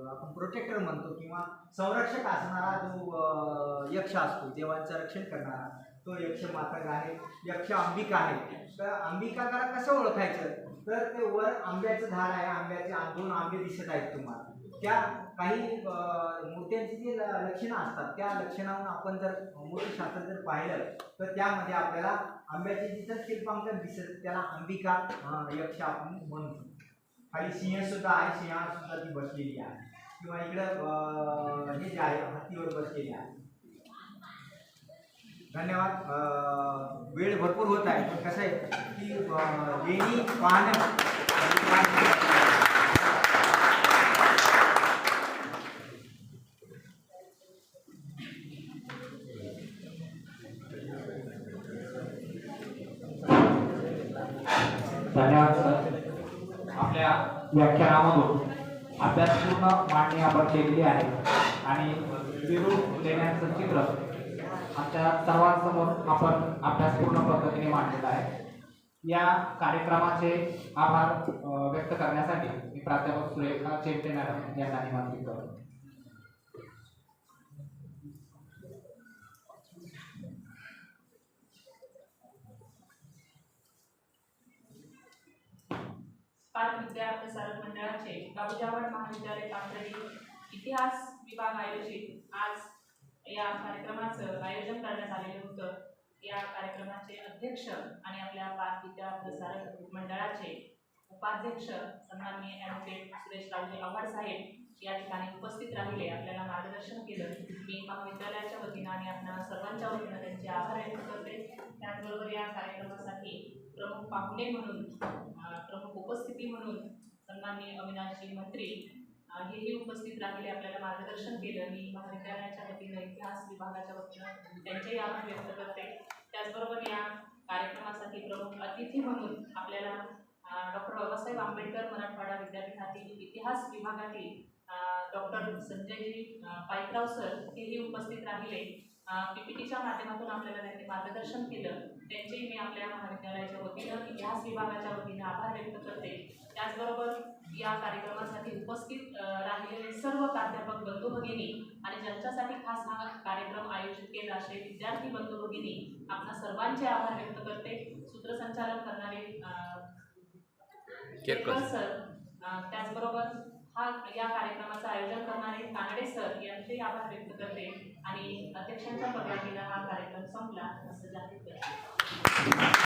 F: आपण प्रोटेक्टर म्हणतो किंवा संरक्षक असणारा जो यक्ष असतो, देवांचं रक्षण करणारा तो यक्ष मातंग आहे, यक्ष अंबिका आहे. तर अंबिकाला कसं ओळखायचं, तर ते वर आंब्याचं झाड आहे, आंब्याचे 2 आंबे दिसत आहेत तुम्हाला. त्या काही मूर्त्यांची जी लक्षणं असतात त्या लक्षणावरून आपण जर मूर्तिशास्त्र जर पाहिलं तर त्यामध्ये आपल्याला आंब्याचे जिथं शिल्पांकन दिसत त्याला अंबिका यक्ष आपण म्हणतो. खाली सिंह सुद्धा आहे, सिंहावर सुद्धा ती बसलेली आहे किंवा इकडं हे जे आहे हत्तीवर बसलेली आहे. धन्यवाद. वेळ भरपूर होत आहे पण कसं आहे की लेणी पाहणं
A: धन्यवाद सर. आपल्या व्याख्यानामधून अभ्यासपूर्ण मांडणी आपण केलेली आहे आणि विरूळ लेण्यांचं चित्र आमच्या सर्वांसमोर आपण अभ्यासपूर्ण पद्धतीने मांडलेलं आहे. या कार्यक्रमाचे आभार व्यक्त करण्यासाठी मी प्राध्यापक सुरेखा चेपटे मॅडम यांना निमंत्रित करतो.
G: स्पार्क विद्या प्रसारक मंडळाचे गावजावळ महाविद्यालय पाथर्डी इतिहास विभाग आयोजित आज या कार्यक्रमाचं आयोजन करण्यात आलेलं होतं. या कार्यक्रमाचे अध्यक्ष आणि आपल्या स्पार्क विद्या प्रसारक मंडळाचे उपाध्यक्ष सन्माननीय ॲडव्होकेट सुरेश रावते आव्हाड साहेब या ठिकाणी उपस्थित राहिले, आपल्याला मार्गदर्शन केलं. मी महाविद्यालयाच्या वतीनं आणि आपल्या सर्वांच्या वतीनं त्यांचे आभार व्यक्त करते. त्याचबरोबर या कार्यक्रमासाठी प्रमुख पाहुणे म्हणून प्रमुख उपस्थिती म्हणून सन्माननीय अविनाशजी मंत्री हेही उपस्थित राहिले, आपल्याला मार्गदर्शन केलं. मी महाविद्यालयाच्या वतीनं इतिहास विभागाच्या वतीनं त्यांचेही आभार व्यक्त करते. त्याचबरोबर या कार्यक्रमासाठी प्रमुख अतिथी म्हणून आपल्याला डॉक्टर बाबासाहेब आंबेडकर मराठवाडा विद्यापीठातील इतिहास विभागातील डॉक्टर संजयजी पाईकराव सर हेही उपस्थित राहिले. PPTच्या माध्यमातून आपल्याला त्यांनी मार्गदर्शन केलं. त्यांचेही मी आपल्या महाविद्यालयाच्या वतीनं इतिहास विभागाच्या वतीनं आभार व्यक्त करते. त्याचबरोबर या कार्यक्रमासाठी उपस्थित राहिलेले सर्व प्राध्यापक बंधू भगिनी आणि ज्यांच्यासाठी खास हा कार्यक्रम आयोजित केला असे विद्यार्थी बंधू भगिनी आपणा सर्वांचे आभार व्यक्त करते. सूत्रसंचालन करणारे केरकर सर, त्याचबरोबर या कार्यक्रमाचं आयोजन करणारे कानडे सर यांचे आभार व्यक्त करते आणि अध्यक्षांच्या परवानगीनं हा कार्यक्रम संपला असं जाहीर करते.